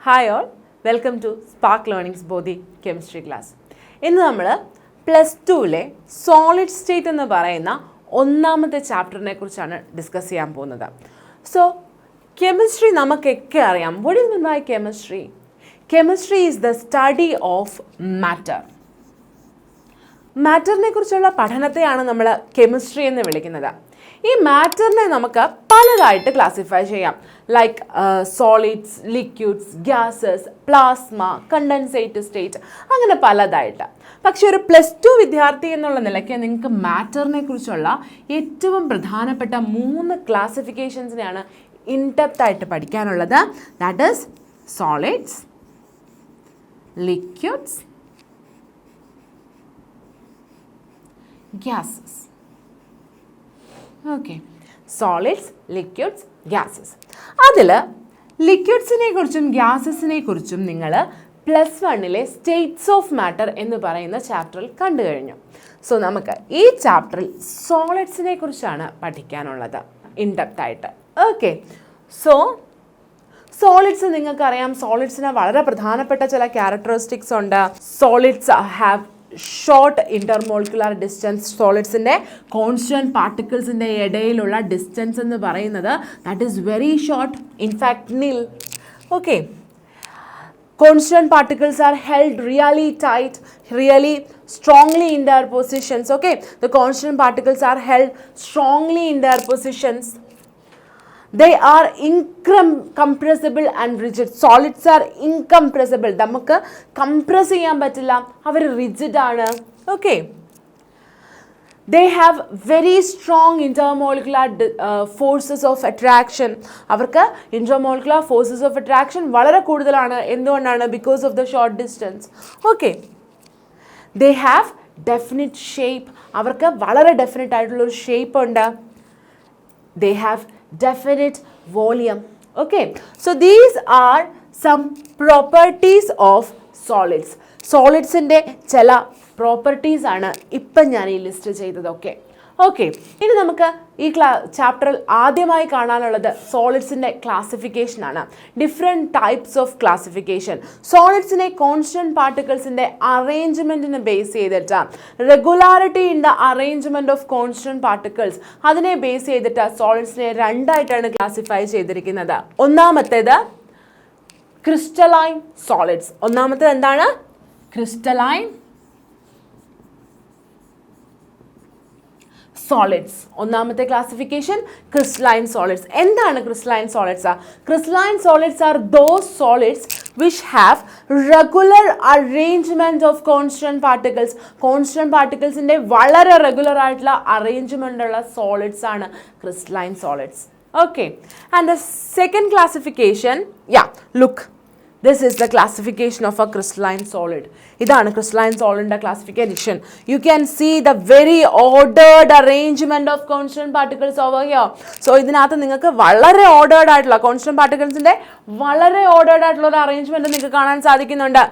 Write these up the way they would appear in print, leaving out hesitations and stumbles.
Hi all, welcome to Sparklearnings Bodhi chemistry class. ഇന്ന് നമ്മൾ +2 solid state എന്ന് പറയുന്ന ഒന്നാമത്തെ ചാപ്റ്ററിനെ കുറിച്ചാണ് ഡിസ്കസ് ചെയ്യാൻ പോകുന്നത്. സോ കെമിസ്ട്രി നമുക്കൊക്കെ അറിയാം. What is meant by chemistry? Chemistry is the study of matter. മാറ്ററിനെ കുറിച്ചുള്ള പഠനത്തെയാണ് നമ്മൾ കെമിസ്ട്രി എന്ന് വിളിക്കുന്നത്. ഈ മാറ്ററിനെ നമുക്ക് പലതായിട്ട് ക്ലാസിഫൈ ചെയ്യാം. Like solids, liquids, gases, plasma, condensate state, അങ്ങനെ പലതായിട്ട്. പക്ഷെ ഒരു +2 വിദ്യാർത്ഥി എന്നുള്ള നിലയ്ക്ക് നിങ്ങൾക്ക് മാറ്ററിനെ കുറിച്ചുള്ള ഏറ്റവും പ്രധാനപ്പെട്ട 3 ക്ലാസിഫിക്കേഷൻസിനെയാണ് ഇൻഡെപ്ത് ആയിട്ട് പഠിക്കാനുള്ളത്. That is solids, liquids, gases. Okay, solids, liquids, gases. അതിൽ ലിക്വിഡ്സിനെ കുറിച്ചും ഗ്യാസസിനെ കുറിച്ചും നിങ്ങൾ +1 സ്റ്റേറ്റ്സ് ഓഫ് മാറ്റർ എന്ന് പറയുന്ന ചാപ്റ്ററിൽ കണ്ടു കഴിഞ്ഞു. സോ നമുക്ക് ഈ ചാപ്റ്ററിൽ സോളിഡ്സിനെ കുറിച്ചാണ് പഠിക്കാനുള്ളത് ഇൻഡെപ്ത് ആയിട്ട്. ഓക്കെ, സോ സോളിഡ്സ് നിങ്ങൾക്കറിയാം. സോളിഡ്സിന് വളരെ പ്രധാനപ്പെട്ട ചില ക്യാരക്ടറിസ്റ്റിക്സ് ഉണ്ട്. Solids have short intermolecular distance. സോളിഡ്സിൻ്റെ കോൺസ്റ്റൻറ്റ് പാർട്ടിക്കിൾസിൻ്റെ ഇടയിലുള്ള ഡിസ്റ്റൻസ് എന്ന് പറയുന്നത് that is very short, in fact nil. Okay, constant particles are held really tight, really strongly in their positions. Okay, the constant particles are held strongly in their positions. They are incompressible and rigid. Solids are incompressible. നമുക്ക് compress ചെയ്യാൻ പറ്റില്ല, അവർ rigid ആണ്. Okay, they have very strong intermolecular forces of attraction. അവർക്ക് intermolecular forces of attraction വളരെ കൂടുതലാണ്. എന്തുകൊണ്ടാണ്? Because of the short distance. Okay, they have definite shape. അവർക്ക് വളരെ definite ആയിട്ടുള്ളൊരു ഷേപ്പ് ഉണ്ട്. They have definite volume. Okay, so these are some properties of solids. സോളിഡ്സിൻ്റെ ചില properties ആണ് ഇപ്പം ഞാൻ ഈ ലിസ്റ്റ് ചെയ്തതൊക്കെ. ഓക്കെ, ഇനി നമുക്ക് ഈ ചാപ്റ്ററിൽ ആദ്യമായി കാണാനുള്ളത് സോളിഡ്സിൻ്റെ ക്ലാസിഫിക്കേഷനാണ്. Different types of classification. സോളിഡ്സിനെ കോൺസ്റ്റൻറ്റ് പാർട്ടിക്കിൾസിൻ്റെ അറേഞ്ച്മെൻറ്റിന് ബേസ് ചെയ്തിട്ട്, regularity in the arrangement of constant particles, അതിനെ ബേസ് ചെയ്തിട്ട് സോളിഡ്സിനെ രണ്ടായിട്ടാണ് ക്ലാസിഫൈ ചെയ്തിരിക്കുന്നത്. ഒന്നാമത്തേത് ക്രിസ്റ്റലൈൻ സോളിഡ്സ്. ഒന്നാമത്തേത് എന്താണ്? Crystalline solids. ഒന്നാമത്തെ ക്ലാസിഫിക്കേഷൻ ക്രിസ്റ്റലൈൻ സോളിഡ്സ്. എന്താണ് crystalline solids? Crystalline solids are those solids which have regular arrangement of constant particles. constant particlesന്റെ വളരെ റെഗുലർ ആയിട്ടുള്ള അറേഞ്ച്മെൻ്റ് ഉള്ള സോളിഡ്സ് ആണ് crystalline solids. Okay, and the second classification, look, this is the classification of a crystalline solid. ഇതാണ് crystalline solidന്റെ classification. You can see the very ordered arrangement of constant particles over here. So ഇതിനകത്ത് നിങ്ങൾക്ക് വളരെ ordered ആയിട്ടുള്ള constant particlesന്റെ വളരെ ordered ആയിട്ടുള്ള ഒരു arrangement നിങ്ങൾക്ക് കാണാൻ സാധിക്കുന്നുണ്ട്.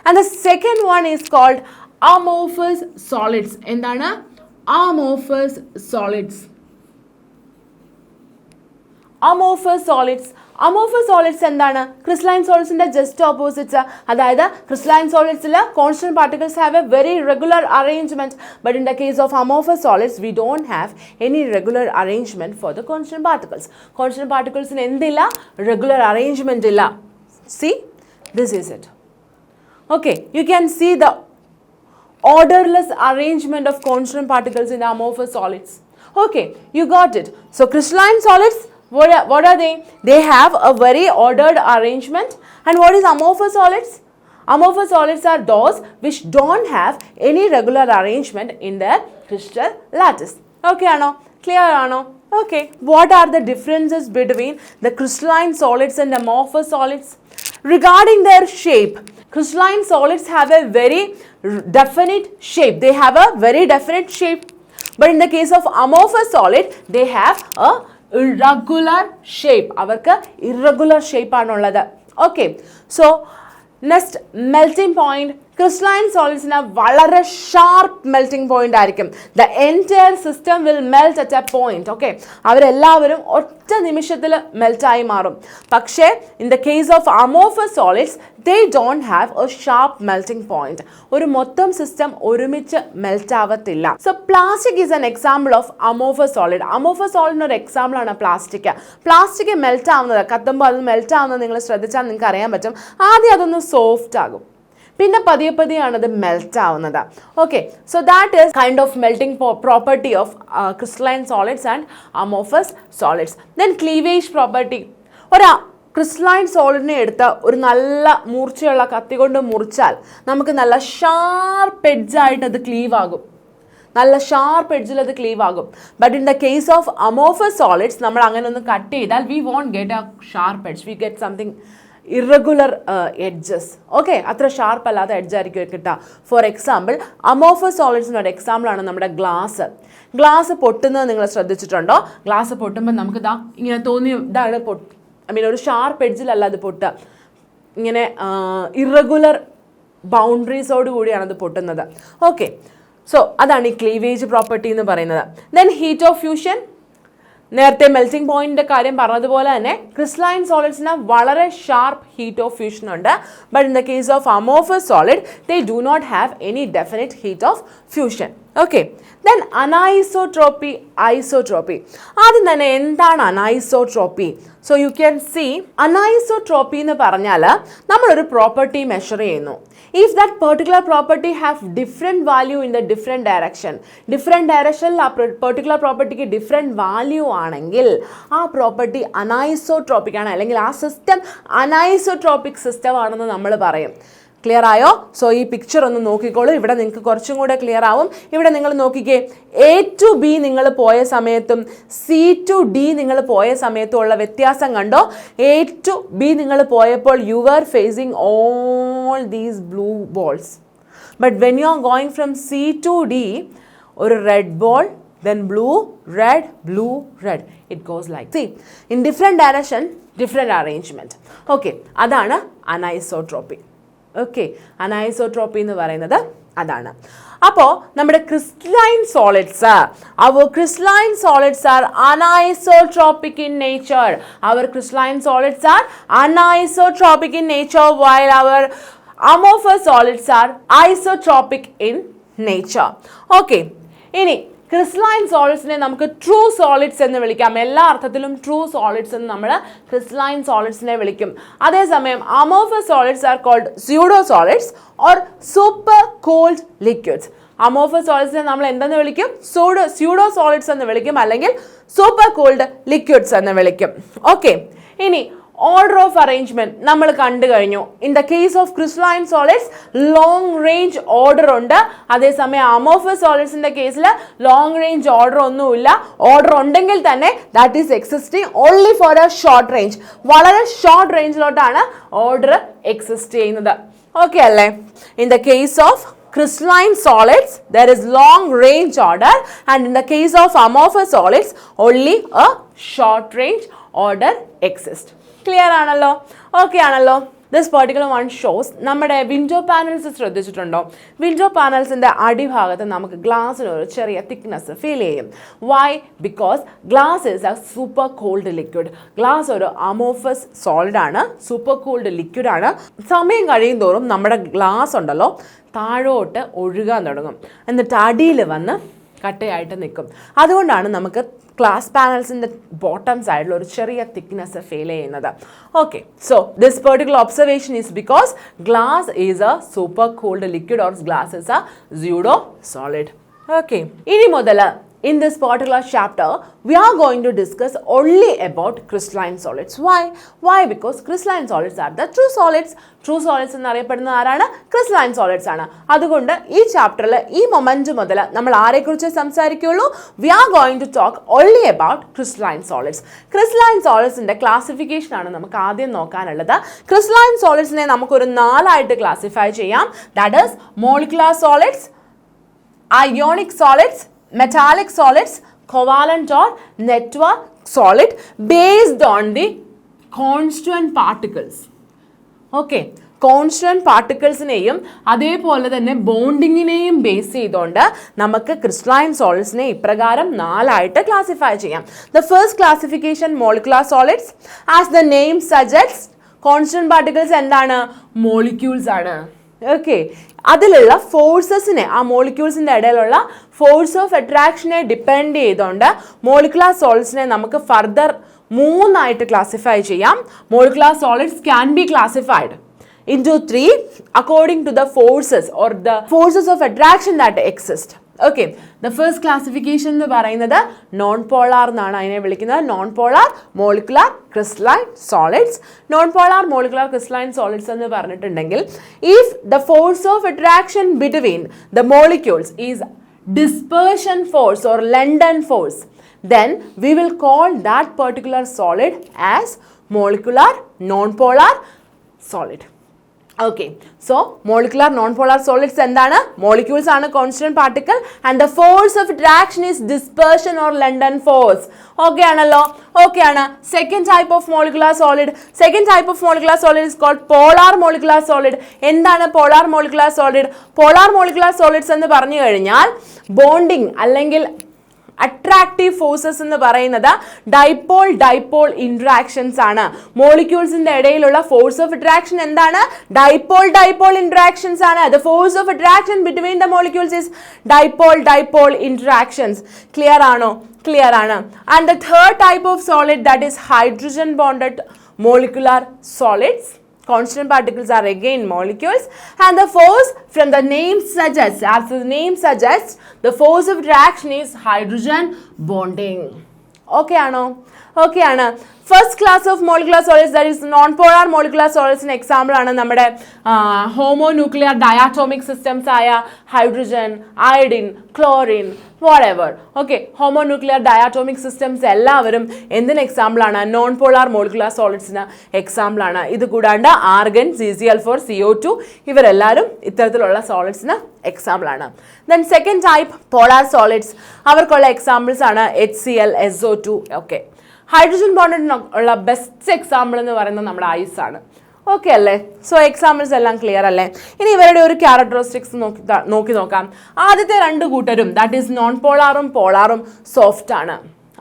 And the second one is called amorphous solids. എന്താണ്? amorphous solids. amorphous solids. amorphous solids എന്താണ്? crystalline solidsന്റെ ജസ്റ്റ് ഓപ്പോസിറ്റ്സ്. അതായത് crystalline solidsൽ constant particles have a very regular arrangement, but in the case of amorphous solids we don't have any regular arrangement for the constant particles. constant particlesന് എന്തില്ല? regular arrangement ഇല്ല. See, this is it. Okay, you can see the orderless arrangement of constant particles in amorphous solids. Okay, you got it. So crystalline solids, what are they? They have a very ordered arrangement. And what is amorphous solids? amorphous solids are those which don't have any regular arrangement in their crystal lattice. Okay ano? Clear ano? Okay, what are the differences between the crystalline solids and amorphous solids? Regarding their shape, crystalline solids have a very definite shape. They have a very definite shape. But in the case of amorphous solid, they have a irregular shape. അവർക്ക് irregular shape ആണുള്ളത്. Okay, so next, melting point crystalline സോളിഡ്സിന് വളരെ sharp melting point ആയിരിക്കും. The entire system will melt at a point. Okay, അവരെല്ലാവരും ഒറ്റ നിമിഷത്തിൽ മെൽറ്റായി മാറും. പക്ഷേ in the case of amorphous solids they don't have a sharp melting point. ഒരു മൊത്തം സിസ്റ്റം ഒരുമിച്ച് മെൽറ്റ് ആവത്തില്ല. So plastic is an example of amorphous solid. Amorphous സോളിഡിന് ഒരു എക്സാമ്പിൾ ആണ് പ്ലാസ്റ്റിക്. പ്ലാസ്റ്റിക് മെൽറ്റ് ആവുന്നത്, കത്തുമ്പോൾ അത് മെൽറ്റ് ആവുന്നത് നിങ്ങൾ ശ്രദ്ധിച്ചാൽ നിങ്ങൾക്ക് അറിയാൻ പറ്റും. ആദ്യം അതൊന്ന് സോഫ്റ്റ് ആകും, പിന്നെ പതിയെ പതിയാണ് അത് മെൽറ്റ് ആവുന്നത്. Okay, so that is kind of melting property of crystalline solids and amorphous solids. Then cleavage property. ഒരു ക്രിസ്റ്റലൈൻ സോളിഡിനെ എടുത്ത് ഒരു നല്ല മൂർച്ചയുള്ള കത്തി കൊണ്ട് മുറിച്ചാൽ നമുക്ക് നല്ല ഷാർപ്പ് എഡ്ജായിട്ട് അത് ക്ലീവ് ആകും. നല്ല ഷാർപ്പ് എഡ്ജിൽ അത് ക്ലീവ് ആകും. But in the case of amorphous solids നമ്മൾ അങ്ങനെ ഒന്ന് കട്ട് ചെയ്താൽ we won't get a sharp edge, we get something irregular edges. Okay, അത്ര ഷാർപ്പ് അല്ലാത്ത എഡ്ജായിരിക്കും കിട്ടുക. ഫോർ എക്സാമ്പിൾ അമോർഫസ് സോളിഡ്സിന് ഒരു എക്സാമ്പിളാണ് നമ്മുടെ ഗ്ലാസ്. ഗ്ലാസ് പൊട്ടുന്നത് നിങ്ങൾ ശ്രദ്ധിച്ചിട്ടുണ്ടോ? ഗ്ലാസ് പൊട്ടുമ്പോൾ നമുക്ക് ഇങ്ങനെ തോന്നി ഇതാണ് ഒരു ഷാർപ്പ് എഡ്ജിലല്ല അത് പൊട്ടുക, ഇങ്ങനെ ഇറഗുലർ ബൗണ്ടറീസോട് കൂടിയാണ് അത് പൊട്ടുന്നത്. ഓക്കെ, സോ അതാണ് ഈ ക്ലീവേജ് പ്രോപ്പർട്ടി എന്ന് പറയുന്നത്. Then heat of fusion. നേരത്തെ മെൽറ്റിംഗ് പോയിന്റിന്റെ കാര്യം പറഞ്ഞതുപോലെ തന്നെ ക്രിസ്റ്റലൈൻ സോളിഡ്സിന് വളരെ ഷാർപ്പ് ഹീറ്റ് ഓഫ് ഫ്യൂഷൻ ഉണ്ട്. But in the case of amorphous solid they do not have any definite heat of fusion. Okay, then anisotropy, isotropy. ആദ്യം തന്നെ എന്താണ് anisotropy? So you can see anisotropy എന്ന് പറഞ്ഞാൽ നമ്മളൊരു property measure ചെയ്യുന്നു. If that particular property have different value in the different direction, different ഡയറക്ഷനിൽ ആ particular പ്രോപ്പർട്ടിക്ക് different value ആണെങ്കിൽ ആ പ്രോപ്പർട്ടി അനൈസോട്രോപ്പിക് ആണ്, അല്ലെങ്കിൽ ആ സിസ്റ്റം അനൈസോട്രോപ്പിക് സിസ്റ്റം ആണെന്ന് നമ്മൾ പറയും. ക്ലിയർ ആയോ? സോ ഈ പിക്ചർ ഒന്ന് നോക്കിക്കോളൂ, ഇവിടെ നിങ്ങൾക്ക് കുറച്ചും കൂടെ ക്ലിയർ ആവും. ഇവിടെ നിങ്ങൾ നോക്കിക്കേ, എ ടു ബി നിങ്ങൾ പോയ സമയത്തും സി ടു ഡി നിങ്ങൾ പോയ സമയത്തും ഉള്ള വ്യത്യാസം കണ്ടോ? എ ടു ബി നിങ്ങൾ പോയപ്പോൾ you are facing all these blue balls. But when you are going from C to D, ഒരു red ball, then blue, red, blue, red. It goes like, see, in different direction, different arrangement. Okay, അതാണ് anisotropy. Okay, anisotropy എന്ന് പറയുന്നത് അതാണ്. അപ്പോൾ നമ്മുടെ crystalline solids, our crystalline solids are anisotropic in nature. Our crystalline solids are anisotropic in nature, while our amorphous solids are isotropic in nature. Okay, ഇനി crystalline സോളിഡ്സിനെ നമുക്ക് true solids എന്ന് വിളിക്കാം. എല്ലാ അർത്ഥത്തിലും ട്രൂ സോളിഡ്സ് എന്ന് നമ്മൾ ക്രിസ്റ്റലൈൻ സോളിഡ്സിനെ വിളിക്കും. അതേസമയം amorphous solids are called pseudo solids or super cooled liquids. Amorphous സോളിഡ്സിനെ നമ്മൾ എന്തെന്ന് വിളിക്കും? സ്യൂഡോ സോളിഡ്സ് എന്ന് വിളിക്കും, അല്ലെങ്കിൽ സൂപ്പർ കൂൾഡ് ലിക്വിഡ്സ് എന്ന് വിളിക്കും. ഓക്കെ, ഇനി ഓർഡർ ഓഫ് അറേഞ്ച്മെന്റ് നമ്മൾ കണ്ടു കഴിഞ്ഞു. In the case of crystalline solids long range order ഉണ്ട്. അതേസമയം അമോർഫസ് സോളിഡ്സിന്റെ കേസിൽ ലോങ് റേഞ്ച് ഓർഡർ ഒന്നുമില്ല. ഓർഡർ ഉണ്ടെങ്കിൽ തന്നെ that is existing only for a short range. വളരെ ഷോർട്ട് റേഞ്ചിലോട്ടാണ് ഓർഡർ എക്സിസ്റ്റ് ചെയ്യുന്നത്. ഓക്കെ അല്ലേ? In the case of crystalline solids there is long range order, and in the case of amorphous solids only a short range order exists. Clear ആണല്ലോ? Okay ആണല്ലോ? This particular one shows നമ്മുടെ window panels ശ്രദ്ധിച്ചിട്ടുണ്ടോ? Window പാനൽസിൻ്റെ അടിഭാഗത്ത് നമുക്ക് ഗ്ലാസ്സിന് ഒരു ചെറിയ തിക്നെസ് ഫീൽ ചെയ്യും. Why? Because glass is a super cold liquid. Glass ഒരു അമോർഫസ് സോളിഡ് ആണ്, സൂപ്പർ കോൾഡ് ലിക്വിഡ് ആണ്. സമയം കഴിയും തോറും നമ്മുടെ ഗ്ലാസ് ഉണ്ടല്ലോ താഴോട്ട് ഒഴുകാൻ തുടങ്ങും, എന്നിട്ട് അടിയിൽ വന്ന് കട്ടയായിട്ട് നിൽക്കും. അതുകൊണ്ടാണ് നമുക്ക് ഗ്ലാസ് പാനൽസിൻ്റെ ബോട്ടം സൈഡിൽ ഒരു ചെറിയ തിക്നെസ് ഫീൽ ചെയ്യുന്നത്. ഓക്കെ, so this particular observation is because glass is a super cooled liquid or glass is A pseudo solid. Okay, ഇനി മുതൽ in this particular chapter we are going to discuss only about crystalline solids. Why? Because crystalline solids are the true solids. True solids എന്ന് അറിയപ്പെടുന്ന ആരാണ്? Crystalline solids ആണ്. അതുകൊണ്ട് ഈ ചാപ്റ്ററിൽ ഈ മൊമെന്റ് മുതൽ നമ്മൾ ആരെക്കുറിച്ച് സംസാരിക്കുകയുള്ളൂ? We are going to talk only about crystalline solids. Crystalline സോളിഡ്സിന്റെ ക്ലാസിഫിക്കേഷൻ ആണ് നമുക്ക് ആദ്യം നോക്കാനുള്ളത്. ക്രിസ്റ്റലൈൻ സോളിഡ്സിനെ നമുക്കൊരു 4 ആയിട്ട് ക്ലാസിഫൈ ചെയ്യാം. That is molecular solids, ionic solids, metallic solids, covalent or network solid based on the constituent particles. Okay, constant പാർട്ടിക്കിൾസിനെയും അതേപോലെ തന്നെ ബോണ്ടിങ്ങിനെയും ബേസ് ചെയ്തുകൊണ്ട് നമുക്ക് ക്രിസ്റ്റലൈൻ സോളിഡ്സിനെ ഇപ്രകാരം 4 ആയിട്ട് ക്ലാസിഫൈ ചെയ്യാം. The first classification molecular solids. As the name suggest, constant particles എന്താണ്? Molecules ആണ്. ഓക്കെ, അതിലുള്ള ഫോഴ്സസിനെ, ആ മോളിക്യൂൾസിൻ്റെ ഇടയിലുള്ള ഫോഴ്സ് ഓഫ് അട്രാക്ഷനെ ഡിപ്പെൻഡ് ചെയ്തുകൊണ്ട് മോളിക്കുലർ സോളിഡ്സിനെ നമുക്ക് ഫർദർ 3 ആയിട്ട് ക്ലാസിഫൈ ചെയ്യാം. Molecular solids can be classified into 3 according to the forces or the forces of attraction that exist. Okay, the first classification എന്ന് പറയുന്നത് നോൺ പോളാർ എന്നാണ് അതിനെ വിളിക്കുന്നത്. Non polar molecular crystalline solids. Non polar molecular crystalline solids എന്ന് പറഞ്ഞിട്ടുണ്ടെങ്കിൽ if the force of attraction between the molecules is dispersion force or London force, then we will call that particular solid as molecular non-polar solid. Okay, so molecular non-polar solids എന്താണ്? Molecules ആണ് constant particle and the force of attraction is dispersion or London force. Okay ആണല്ലോ? Okay ആണ്. Second type of molecular solid. Second type of molecular solid is called polar molecular solid. എന്താണ് polar molecular solid? Polar molecular solids എന്ന് പറഞ്ഞു കഴിഞ്ഞാൽ bonding അല്ലെങ്കിൽ attractive forces എന്ന് പറയുന്നത് dipole dipole interactions ആണ്. മോളിക്യൂൾസിന്റെ ഇടയിലുള്ള ഫോഴ്സ് ഓഫ് അട്രാക്ഷൻ എന്താണ്? ഡൈപോൾ ഡൈപോൾ ഇൻട്രാക്ഷൻസ് ആണ്. The force of attraction between the molecules is dipole dipole interactions. Clear ആണോ? ക്ലിയർ ആണ്. And the third type of solid that is hydrogen bonded molecular solids. Constant particles are again molecules and the force from the name suggests, as the name suggests, the force of attraction is hydrogen bonding. Okay ano? Okay ana. First class of molecular solids, that is non-polar molecular solids, an example ആണ് നമ്മുടെ homonuclear diatomic systems ആയ hydrogen, iodine, chlorine, whatever. Okay, homonuclear diatomic systems എല്ലാവരും എന്തിന് example ആണ്? Non polar molecular സോളിഡ്സിന് example ആണ്. ഇത് കൂടാണ്ട് argan, CCl4, CO2 ഇവരെല്ലാവരും ഇത്തരത്തിലുള്ള സോളിഡ്സിന് എക്സാമ്പിൾ ആണ്. Then second type polar solids, അവർക്കുള്ള എക്സാമ്പിൾസ് ആണ് HCl, SO2. ഓക്കെ, ഹൈഡ്രജൻ ബോണ്ടിന് ഉള്ള ബെസ്റ്റ് എക്സാമ്പിൾ എന്ന് പറയുന്നത് നമ്മുടെ ഐസ് ആണ്. ഓക്കെ അല്ലേ? സോ എക്സാമ്പിൾസ് എല്ലാം ക്ലിയർ അല്ലേ? ഇനി ഇവരുടെ ഒരു ക്യാരക്ടറിസ്റ്റിക്സ് നോക്കി നോക്കാം. ആദ്യത്തെ 2 കൂട്ടരും ദാറ്റ് ഈസ് നോൺ പോളാറും പോളാറും സോഫ്റ്റ് ആണ്.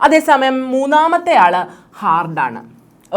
അതേസമയം മൂന്നാമത്തെ ആള് ഹാർഡാണ്.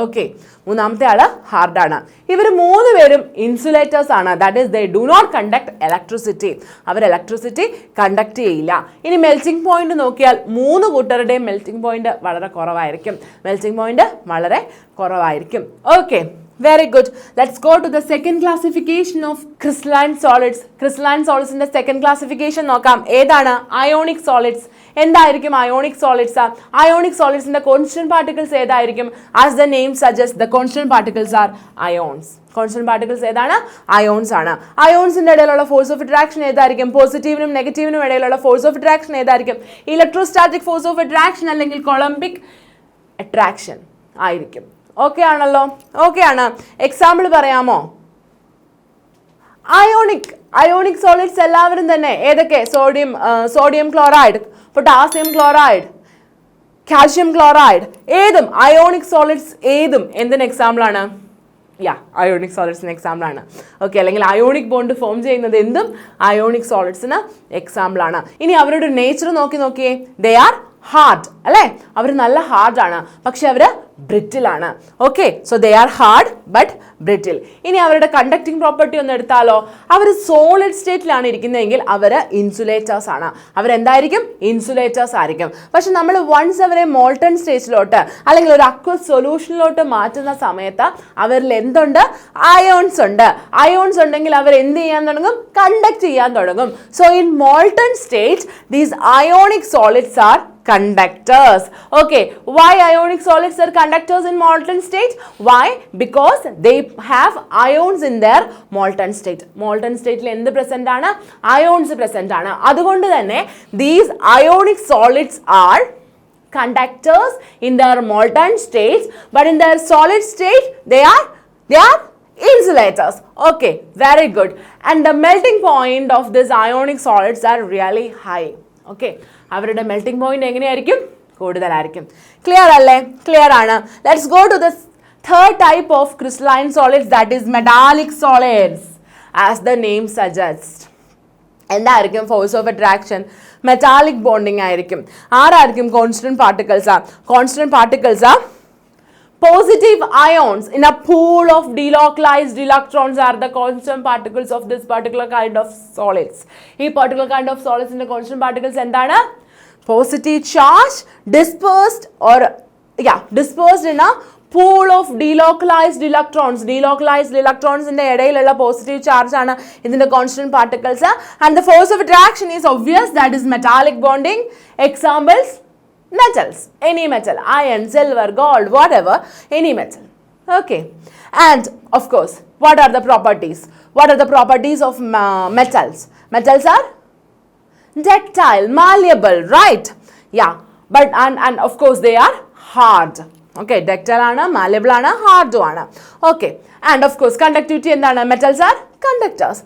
ഓക്കെ, മൂന്നാമത്തെ ആള് ഹാർഡാണ്. ഇവർ 3 പേരും ഇൻസുലേറ്റേഴ്സ് ആണ്. That is they do not conduct electricity. അവർ ഇലക്ട്രിസിറ്റി കണ്ടക്ട് ചെയ്യില്ല. ഇനി മെൽറ്റിംഗ് പോയിന്റ് നോക്കിയാൽ 3 കൂട്ടരുടെയും മെൽറ്റിംഗ് പോയിന്റ് വളരെ കുറവായിരിക്കും. മെൽറ്റിംഗ് പോയിന്റ് വളരെ കുറവായിരിക്കും. Okay, very good. Let's go to the second classification of crystalline solids. Crystalline solids in the second classification നോക്കാം. ഏതാണ്? ionic solids. എന്തായിരിക്കും ionic solids? Ionic solids in the constant particles ഏതായിരിക്കും? As the name suggests, the constant particles are ions. Constant particles ഏതാണ്? ions ആണ്. ionsന്റെ ഇടയിലുള്ള force of attraction ഏതായിരിക്കും? പോസിറ്റീവിനും നെഗറ്റീവിനും ഇടയിലുള്ള force of attraction ഏതായിരിക്കും? ഇലക്ട്രോസ്റ്റാറ്റിക് ഫോഴ്സ് ഓഫ് അട്രാക്ഷൻ അല്ലെങ്കിൽ കൊളംബിക് attraction ആയിരിക്കും. Okay ആണല്ലോ? ഓക്കെ ആണ്. എക്സാമ്പിൾ പറയാമോ? അയോണിക് സോളിഡ്സ് എല്ലാവരും തന്നെ ഏതൊക്കെ? Sodium chloride, potassium chloride, calcium chloride, ഏതും അയോണിക് സോളിഡ്സ് ഏതും എന്തിന് എക്സാമ്പിൾ ആണ്? അയോണിക് സോളിഡ്സിന് എക്സാമ്പിൾ ആണ്. ഓക്കെ, അല്ലെങ്കിൽ അയോണിക് ബോണ്ട് ഫോം ചെയ്യുന്നത് എന്തും അയോണിക് സോളിഡ്സിന് എക്സാമ്പിൾ ആണ്. ഇനി അവരുടെ നേച്ചർ നോക്കിയേ. ദേ ആർ ഹാർഡ് അല്ലേ? അവർ നല്ല ഹാർഡാണ്, പക്ഷെ അവർ ബ്രിറ്റിൽ ആണ്. Okay, so they are hard but ബ്രിറ്റിൽ. ഇനി അവരുടെ കണ്ടക്ടിങ് പ്രോപ്പർട്ടി ഒന്ന് എടുത്താലോ? അവർ സോളിഡ് സ്റ്റേറ്റിലാണ് ഇരിക്കുന്നതെങ്കിൽ അവർ ഇൻസുലേറ്റേഴ്സ് ആണ്. അവരെന്തായിരിക്കും? ഇൻസുലേറ്റേഴ്സ് ആയിരിക്കും. പക്ഷെ നമ്മൾ വൺസ് അവരെ മോൾട്ടൺ സ്റ്റേറ്റിലോട്ട് അല്ലെങ്കിൽ ഒരു അക്വസ് സൊല്യൂഷനിലോട്ട് മാറ്റുന്ന സമയത്ത് അവരിൽ എന്തുണ്ട്? അയോൺസ് ഉണ്ട്. അയോൺസ് ഉണ്ടെങ്കിൽ അവർ എന്ത് ചെയ്യാൻ തുടങ്ങും? കണ്ടക്ട് ചെയ്യാൻ തുടങ്ങും. So in molten state these ionic solids R conductors. Okay, why ionic solids are conductors in molten state? Why? Because they have ions in their molten state. Molten state il endu present aanu? Ions present aanu. അതുകൊണ്ട് തന്നെ these ionic solids are conductors in their molten states, but in their solid state they are insulators. Okay, very good. And the melting point of these ionic solids are really high. Okay, അവരുടെ melting point എങ്ങനെയായിരിക്കും? കൂടുതലായിരിക്കും. Clear അല്ലേ? Clear ആണ്. Let's go to the third type of crystalline solids, that is metallic solids, as the name suggests. എന്തായിരിക്കും force of attraction? Metallic bonding ആയിരിക്കും. ആരായിരിക്കും constant particles? Constant particles positive ions in a pool of delocalized electrons are the constant particles of this particular kind of solids. ഈ particular kind of solids in the constant particles എന്താണ്? Positive charge dispersed or dispersed in a pool of delocalized electrons. Delocalized electrons in the ഇടയിലുള്ള positive charge ആണ് ഇതിന്റെ constant particles. And the force of attraction is obvious, that is metallic bonding. Examples: metals, any metal, iron, silver, gold, whatever, any metal. Okay. And of course, what are the properties? What are the properties of metals? Metals are ductile, malleable, right? Yeah. But and of course they are hard. Okay, ductile ആണ്, malleable ആണ്, hard ആണ്. Okay. And of course conductivity എന്താണ്? Metals are conductors.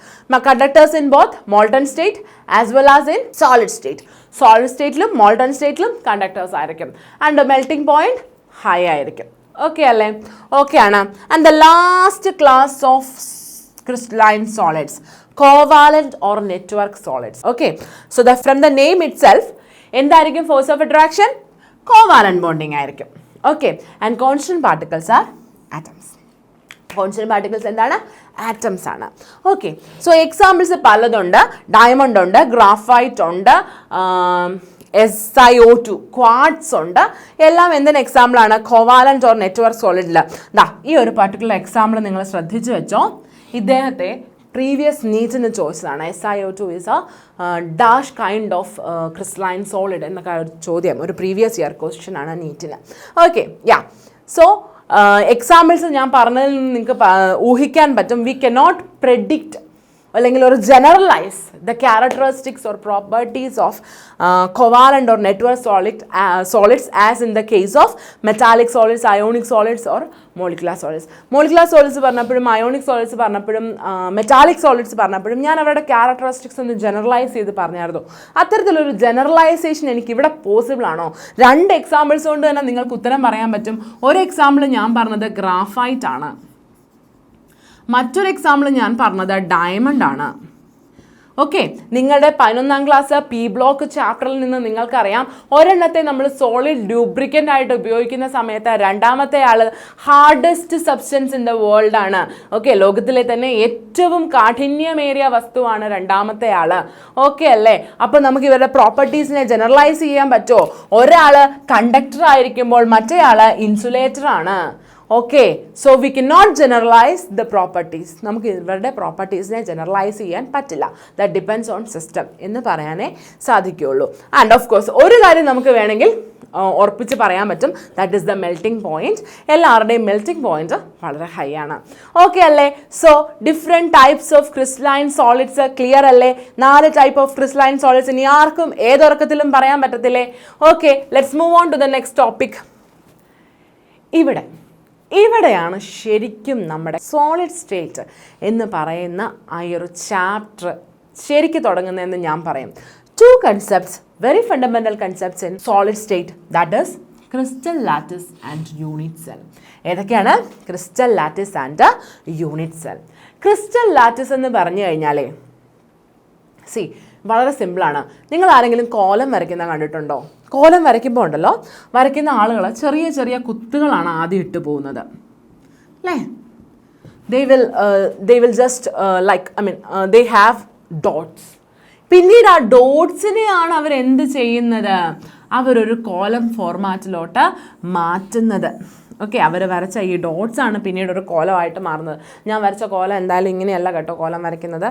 Conductors in both molten state as well as in solid state. Solid സ്റ്റേറ്റിലും molten സ്റ്റേറ്റിലും conductors ആയിരിക്കും. And melting point high ആയിരിക്കും. Okay അല്ലേ? Okay ആണ്. And the last class of crystalline solids, covalent or network solids. Okay, so from the name itself എന്തായിരിക്കും force of attraction? Covalent bonding ആയിരിക്കും. Okay, and constant particles are atoms. Constant particles എന്താണ്? Atoms ആണ്. Okay, so examples പലതുണ്ട്. Diamond ഉണ്ട്, graphite ഉണ്ട്, SiO2, quartz ഉണ്ട്. എല്ലാം എന്തിന് എക്സാമ്പിൾ ആണ്? കോവാലന്റ് ഓർ നെറ്റ്വർക്ക് സോളിഡിൽ. ഈ ഒരു പർട്ടിക്കുലർ എക്സാമ്പിൾ നിങ്ങൾ ശ്രദ്ധിച്ചു വെച്ചോ. ഇദ്ദേഹത്തെ പ്രീവിയസ് നീറ്റിന് ചോദിച്ചതാണ്. SiO2 is A dash kind of crystalline solid എന്നൊക്കെ ഒരു ചോദ്യം, ഒരു പ്രീവിയസ് ഇയർ ക്വസ്റ്റ്യൻ ആണ് നീറ്റിന്. ഓക്കെ, സോ എക്സാമ്പിൾസ് ഞാൻ പറഞ്ഞതിൽ നിന്ന് നിങ്ങൾക്ക് ഊഹിക്കാൻ പറ്റും. വി കനോട്ട് പ്രെഡിക്റ്റ് അല്ലെങ്കിൽ ഒരു generalise the characteristics or properties of covalent or network solids as in the case of metallic solids, ionic solids or molecular solids. Molecular solids പറഞ്ഞപ്പോഴും അയോണിക് സോളിഡ്സ് പറഞ്ഞപ്പോഴും മെറ്റാലിക് സോളിഡ്സ് പറഞ്ഞപ്പോഴും ഞാൻ അവരുടെ characteristics ഒന്ന് generalise ചെയ്ത് പറഞ്ഞായിരുന്നു. അത്തരത്തിലൊരു ജനറലൈസേഷൻ എനിക്കിവിടെ പോസിബിൾ ആണോ? രണ്ട് എക്സാമ്പിൾസ് കൊണ്ട് തന്നെ നിങ്ങൾക്ക് ഉത്തരം പറയാൻ പറ്റും. ഒരു എക്സാമ്പിൾ ഞാൻ പറഞ്ഞത് ഗ്രാഫൈറ്റ് ആണ്, മറ്റൊരു എക്സാമ്പിൾ ഞാൻ പറഞ്ഞത് ഡയമണ്ട് ആണ്. ഓക്കെ, നിങ്ങളുടെ 11ാം ക്ലാസ് പി ബ്ലോക്ക് ചാപ്റ്ററിൽ നിന്ന് നിങ്ങൾക്കറിയാം, ഒരെണ്ണത്തെ നമ്മൾ സോളിഡ് ലൂബ്രിക്കൻ്റ് ആയിട്ട് ഉപയോഗിക്കുന്ന സമയത്ത് രണ്ടാമത്തെ ആൾ hardest substance in the world ആണ്. ഓക്കെ, ലോകത്തിലെ തന്നെ ഏറ്റവും കാഠിന്യമേറിയ വസ്തുവാണ് രണ്ടാമത്തെ ആൾ. ഓക്കെ അല്ലേ? അപ്പോൾ നമുക്ക് ഇവരുടെ പ്രോപ്പർട്ടീസിനെ ജനറലൈസ് ചെയ്യാൻ പറ്റുമോ? ഒരാൾ കണ്ടക്ടർ ആയിരിക്കുമ്പോൾ മറ്റേ ആൾ ഇൻസുലേറ്റർ ആണ്. Okay, so we can not generalise the properties. നമുക്ക് ഇവരുടെ പ്രോപ്പർട്ടീസിനെ ജനറലൈസ് ചെയ്യാൻ പറ്റില്ല. ദാറ്റ് ഡിപ്പെൻഡ്സ് ഓൺ സിസ്റ്റം എന്ന് പറയാനേ സാധിക്കുകയുള്ളൂ. ആൻഡ് ഓഫ് കോഴ്സ് ഒരു കാര്യം നമുക്ക് വേണമെങ്കിൽ ഉറപ്പിച്ച് പറയാൻ പറ്റും, that is the melting point. എല്ലാവരുടെയും മെൽറ്റിംഗ് പോയിന്റ് വളരെ ഹൈ ആണ്. ഓക്കെ അല്ലേ? So different types of crystalline solids clear അല്ലേ? 4 ടൈപ്പ് ഓഫ് ക്രിസ്റ്റലൈൻ സോളിഡ്സ് ഇനി ആർക്കും ഏതൊറക്കത്തിലും പറയാൻ പറ്റത്തില്ലേ? Okay, let's move on to the next topic. ഇവിടെയാണ് ശരിക്കും നമ്മുടെ സോളിഡ് സ്റ്റേറ്റ് എന്ന് പറയുന്ന ആ ഒരു ചാപ്റ്റർ ശരിക്കും തുടങ്ങുന്നതെന്ന് ഞാൻ പറയും. 2 concepts, very fundamental concepts in solid state, that is crystal lattice and unit cell. ഏതൊക്കെയാണ്? Crystal lattice and unit cell. Crystal lattice എന്ന് പറഞ്ഞു കഴിഞ്ഞാലേ വളരെ സിമ്പിളാണ്. നിങ്ങൾ ആരെങ്കിലും കോലം വരയ്ക്കുന്ന കണ്ടിട്ടുണ്ടോ? കോലം വരയ്ക്കുമ്പോൾ ഉണ്ടല്ലോ, വരയ്ക്കുന്ന ആളുകൾ ചെറിയ ചെറിയ കുത്തുകളാണ് ആദ്യം ഇട്ട് പോകുന്നത് അല്ലേ? they will just they have dots. പിന്നീട് ആ ഡോട്ട്സിനെയാണ് അവർ എന്ത് ചെയ്യുന്നത്? അവരൊരു കോലം ഫോർമാറ്റിലോട്ട് മാറ്റുന്നത്. ഓക്കെ, അവർ വരച്ച ഈ ഡോട്ട്സ് ആണ് പിന്നീട് ഒരു കോലമായിട്ട് മാറുന്നത്. ഞാൻ വരച്ച കോലം എന്തായാലും ഇങ്ങനെയല്ല കേട്ടോ കോലം വരയ്ക്കുന്നത്,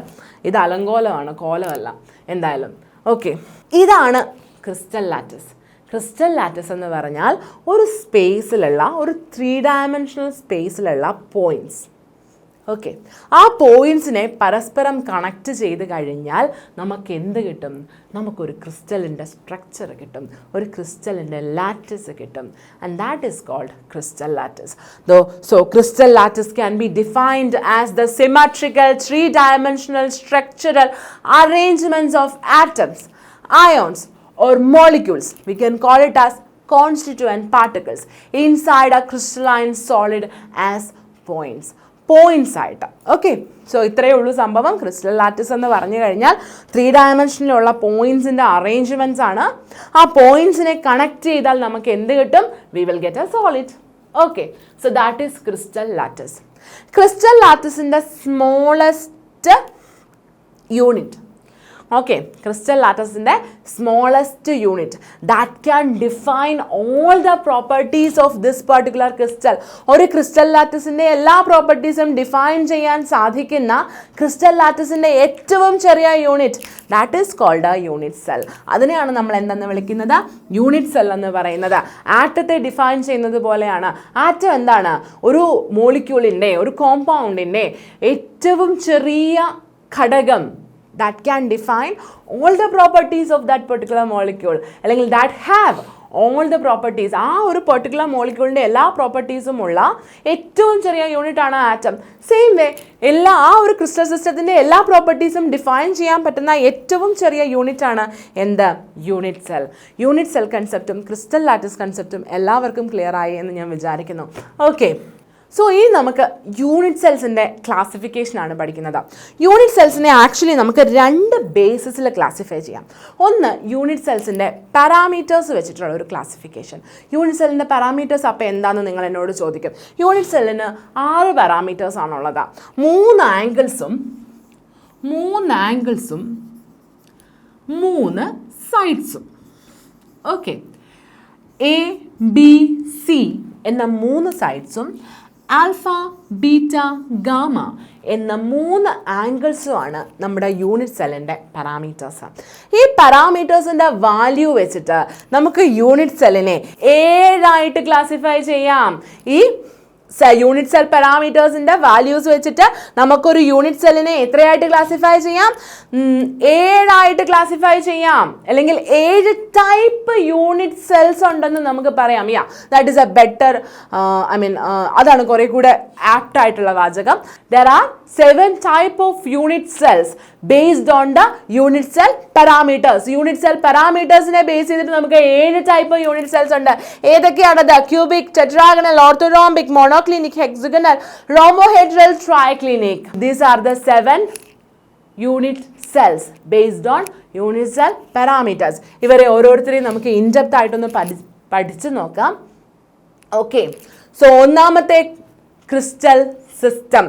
ഇത് അലങ്കോലമാണ്, കോലമല്ല എന്തായാലും. ഓക്കെ, ഇതാണ് ക്രിസ്റ്റൽ ലാറ്റിസ്. ക്രിസ്റ്റൽ ലാറ്റിസ് എന്ന് പറഞ്ഞാൽ ഒരു സ്പേസിലുള്ള, ഒരു 3 dimensional സ്പേസിലുള്ള പോയിൻറ്റ്സ്. ഓക്കെ, ആ പോയിൻറ്റ്സിനെ പരസ്പരം കണക്ട് ചെയ്ത് കഴിഞ്ഞാൽ നമുക്ക് എന്ത് കിട്ടും? നമുക്കൊരു ക്രിസ്റ്റലിൻ്റെ സ്ട്രക്ചർ കിട്ടും, ഒരു ക്രിസ്റ്റലിൻ്റെ ലാറ്റിസ് കിട്ടും. And that is called crystal lattice. So crystal lattice can be defined as the symmetrical 3 dimensional structural arrangements of atoms, ions or molecules. We can call it as constituent particles inside a crystalline solid as points. Points ആയിട്ട്. Okay, so ഇത്രയേ ഉള്ളൂ സംഭവം. Crystal lattice എന്ന് പറഞ്ഞു കഴിഞ്ഞാൽ 3 ഡയമെൻഷനിലുള്ള പോയിന്റ്സിൻ്റെ arrangements ആണ്. ആ പോയിന്റ്സിനെ connect ചെയ്താൽ നമുക്ക് എന്ത് കിട്ടും? We will get a solid. Okay, so that is crystal lattice. Crystal ലാറ്റിസിൻ്റെ smallest unit, okay, crystal lattice in the smallest unit that can define all the properties of this particular crystal. Or crystal lattice in the ella properties define cheyan sadhikkunna crystal lattice in the ettavum cheriya unit, that is called a unit cell. അതിനെയാണ് നമ്മൾ എന്തെന്ന് വിളിക്കുന്നത്? Unit cell എന്ന് പറയുന്നത്. ആറ്റത്തെ define ചെയ്യുന്നത് പോലെയാണ്. Atom എന്താണ്? ഒരു മോളിക്യൂളിൻ്റെ, ഒരു കോമ്പൗണ്ടിൻ്റെ ഏറ്റവും ചെറിയ ഘടകം that can define all the properties of that particular molecule, അല്ലെങ്കിൽ that have all the properties. ആ ഒരു പെർട്ടിക്കുലർ മോളിക്യൂളിൻ്റെ എല്ലാ പ്രോപ്പർട്ടീസും ഉള്ള ഏറ്റവും ചെറിയ യൂണിറ്റ് ആണ് ആറ്റം. സെയിം വേ ആ ഒരു ക്രിസ്റ്റൽ സിസ്റ്റത്തിൻ്റെ എല്ലാ പ്രോപ്പർട്ടീസും ഡിഫൈൻ ചെയ്യാൻ പറ്റുന്ന ഏറ്റവും ചെറിയ യൂണിറ്റ് ആണ് എന്ത്? Unit cell. യൂണിറ്റ് സെൽ കൺസെപ്റ്റും ക്രിസ്റ്റൽ ലാറ്റിസ് കൺസെപ്റ്റും എല്ലാവർക്കും ക്ലിയർ ആയി എന്ന് ഞാൻ വിചാരിക്കുന്നു. ഓക്കെ, സോ ഈ നമുക്ക് യൂണിറ്റ് സെൽസിൻ്റെ ക്ലാസിഫിക്കേഷനാണ് പഠിക്കുന്നത്. യൂണിറ്റ് സെൽസിനെ ആക്ച്വലി നമുക്ക് 2 ബേസിസിൽ ക്ലാസിഫൈ ചെയ്യാം. ഒന്ന്, യൂണിറ്റ് സെൽസിൻ്റെ പാരാമീറ്റേഴ്സ് വെച്ചിട്ടുള്ള ഒരു ക്ലാസിഫിക്കേഷൻ. യൂണിറ്റ് സെല്ലിൻ്റെ പാരാമീറ്റേഴ്സ് അപ്പോൾ എന്താണെന്ന് നിങ്ങൾ എന്നോട് ചോദിക്കും. യൂണിറ്റ് സെല്ലിന് 6 പാരാമീറ്റേഴ്സ് ആണുള്ളത്. 3 ആംഗിൾസും 3 സൈഡ്സും. ഓക്കെ, എ ബി സി എന്ന 3 സൈഡ്സും ആൽഫ ബീറ്റ ഗാമ എന്ന 3 ആംഗിൾസുമാണ് നമ്മുടെ യൂണിറ്റ് സെല്ലിൻ്റെ പാരാമീറ്റേഴ്സ്. ഈ പാരാമീറ്റേഴ്സിൻ്റെ വാല്യൂ വെച്ചിട്ട് നമുക്ക് യൂണിറ്റ് സെല്ലിനെ 7 ക്ലാസിഫൈ ചെയ്യാം. ഈ യൂണിറ്റ് സെൽ പാരാമീറ്റേഴ്സിൻ്റെ വാല്യൂസ് വെച്ചിട്ട് നമുക്കൊരു യൂണിറ്റ് സെല്ലിനെ എത്രയായിട്ട് ക്ലാസിഫൈ ചെയ്യാം? 7 ക്ലാസിഫൈ ചെയ്യാം. അല്ലെങ്കിൽ 7 ടൈപ്പ് യൂണിറ്റ് സെൽസ് ഉണ്ടെന്ന് നമുക്ക് പറയാം. ദാറ്റ് ഈസ് എ ബെറ്റർ, അതാണ് കുറെ കൂടെ ആപ്റ്റ് ആയിട്ടുള്ള വാചകം. There are 7 type of unit cells based on the unit cell parameters. Unit cell പാരാമീറ്റേഴ്സിനെ ബേസ് ചെയ്തിട്ട് നമുക്ക് 7 ടൈപ്പ് യൂണിറ്റ് സെൽസ് ഉണ്ട്. ഏതൊക്കെയാണത്? Cubic, tetragonal, orthorhombic, monoclinic, hexagonal, rhombohedral, triclinic. These are the 7 unit cells based on unit cell parameters. ഇവരെ ഓരോരുത്തരെയും നമുക്ക് in-depth ആയിട്ടൊന്ന് പഠിച്ചു നോക്കാം. ഓക്കെ, സോ ഒന്നാമത്തെ crystal system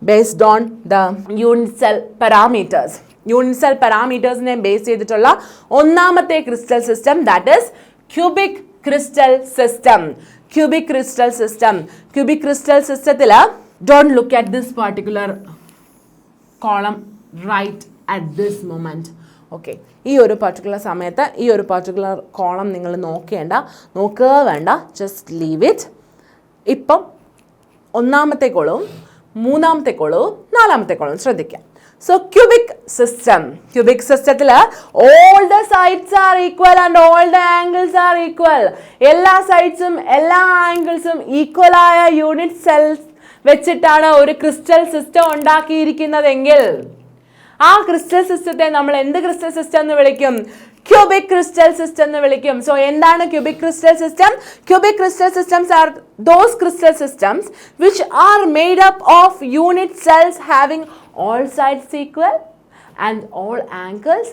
based on the unit cell parameters. Unit cell പാരാമീറ്റേഴ്സിനെ ബേസ് ചെയ്തിട്ടുള്ള ഒന്നാമത്തെ crystal system, that is cubic crystal system. Cubic crystal system. Cubic crystal സിസ്റ്റത്തിൽ don't look at this particular column right at this moment. Okay, ഈ ഒരു particular സമയത്ത് ഈ ഒരു particular column നിങ്ങൾ നോക്കുക വേണ്ട, ജസ്റ്റ് ലീവ് ഇറ്റ്. ഇപ്പം ഒന്നാമത്തെ കോളവും 3ാമത്തെ കോളവും 4ാമത്തെ കോളവും ശ്രദ്ധിക്കാം. So cubic system. ക്യൂബിക് സിസ്റ്റത്തിൽ all the sides are equal and all the angles are equal. എല്ലാ സൈഡ്സും എല്ലാ ആംഗിൾസും ഈക്വൽ ആയ യൂണിറ്റ് സെൽസ് വെച്ചിട്ടാണ് ഒരു ക്രിസ്റ്റൽ സിസ്റ്റം ഉണ്ടാക്കിയിരിക്കുന്നതെങ്കിൽ ആ ക്രിസ്റ്റൽ സിസ്റ്റത്തെ നമ്മൾ എന്ത് ക്രിസ്റ്റൽ സിസ്റ്റം എന്ന് വിളിക്കും? ക്യൂബിക് ക്രിസ്റ്റൽ സിസ്റ്റം എന്ന് വിളിക്കും. സോ എന്താണ് cubic crystal system? Cubic crystal systems R those crystal systems which are made up of unit cells having all sides equal and all angles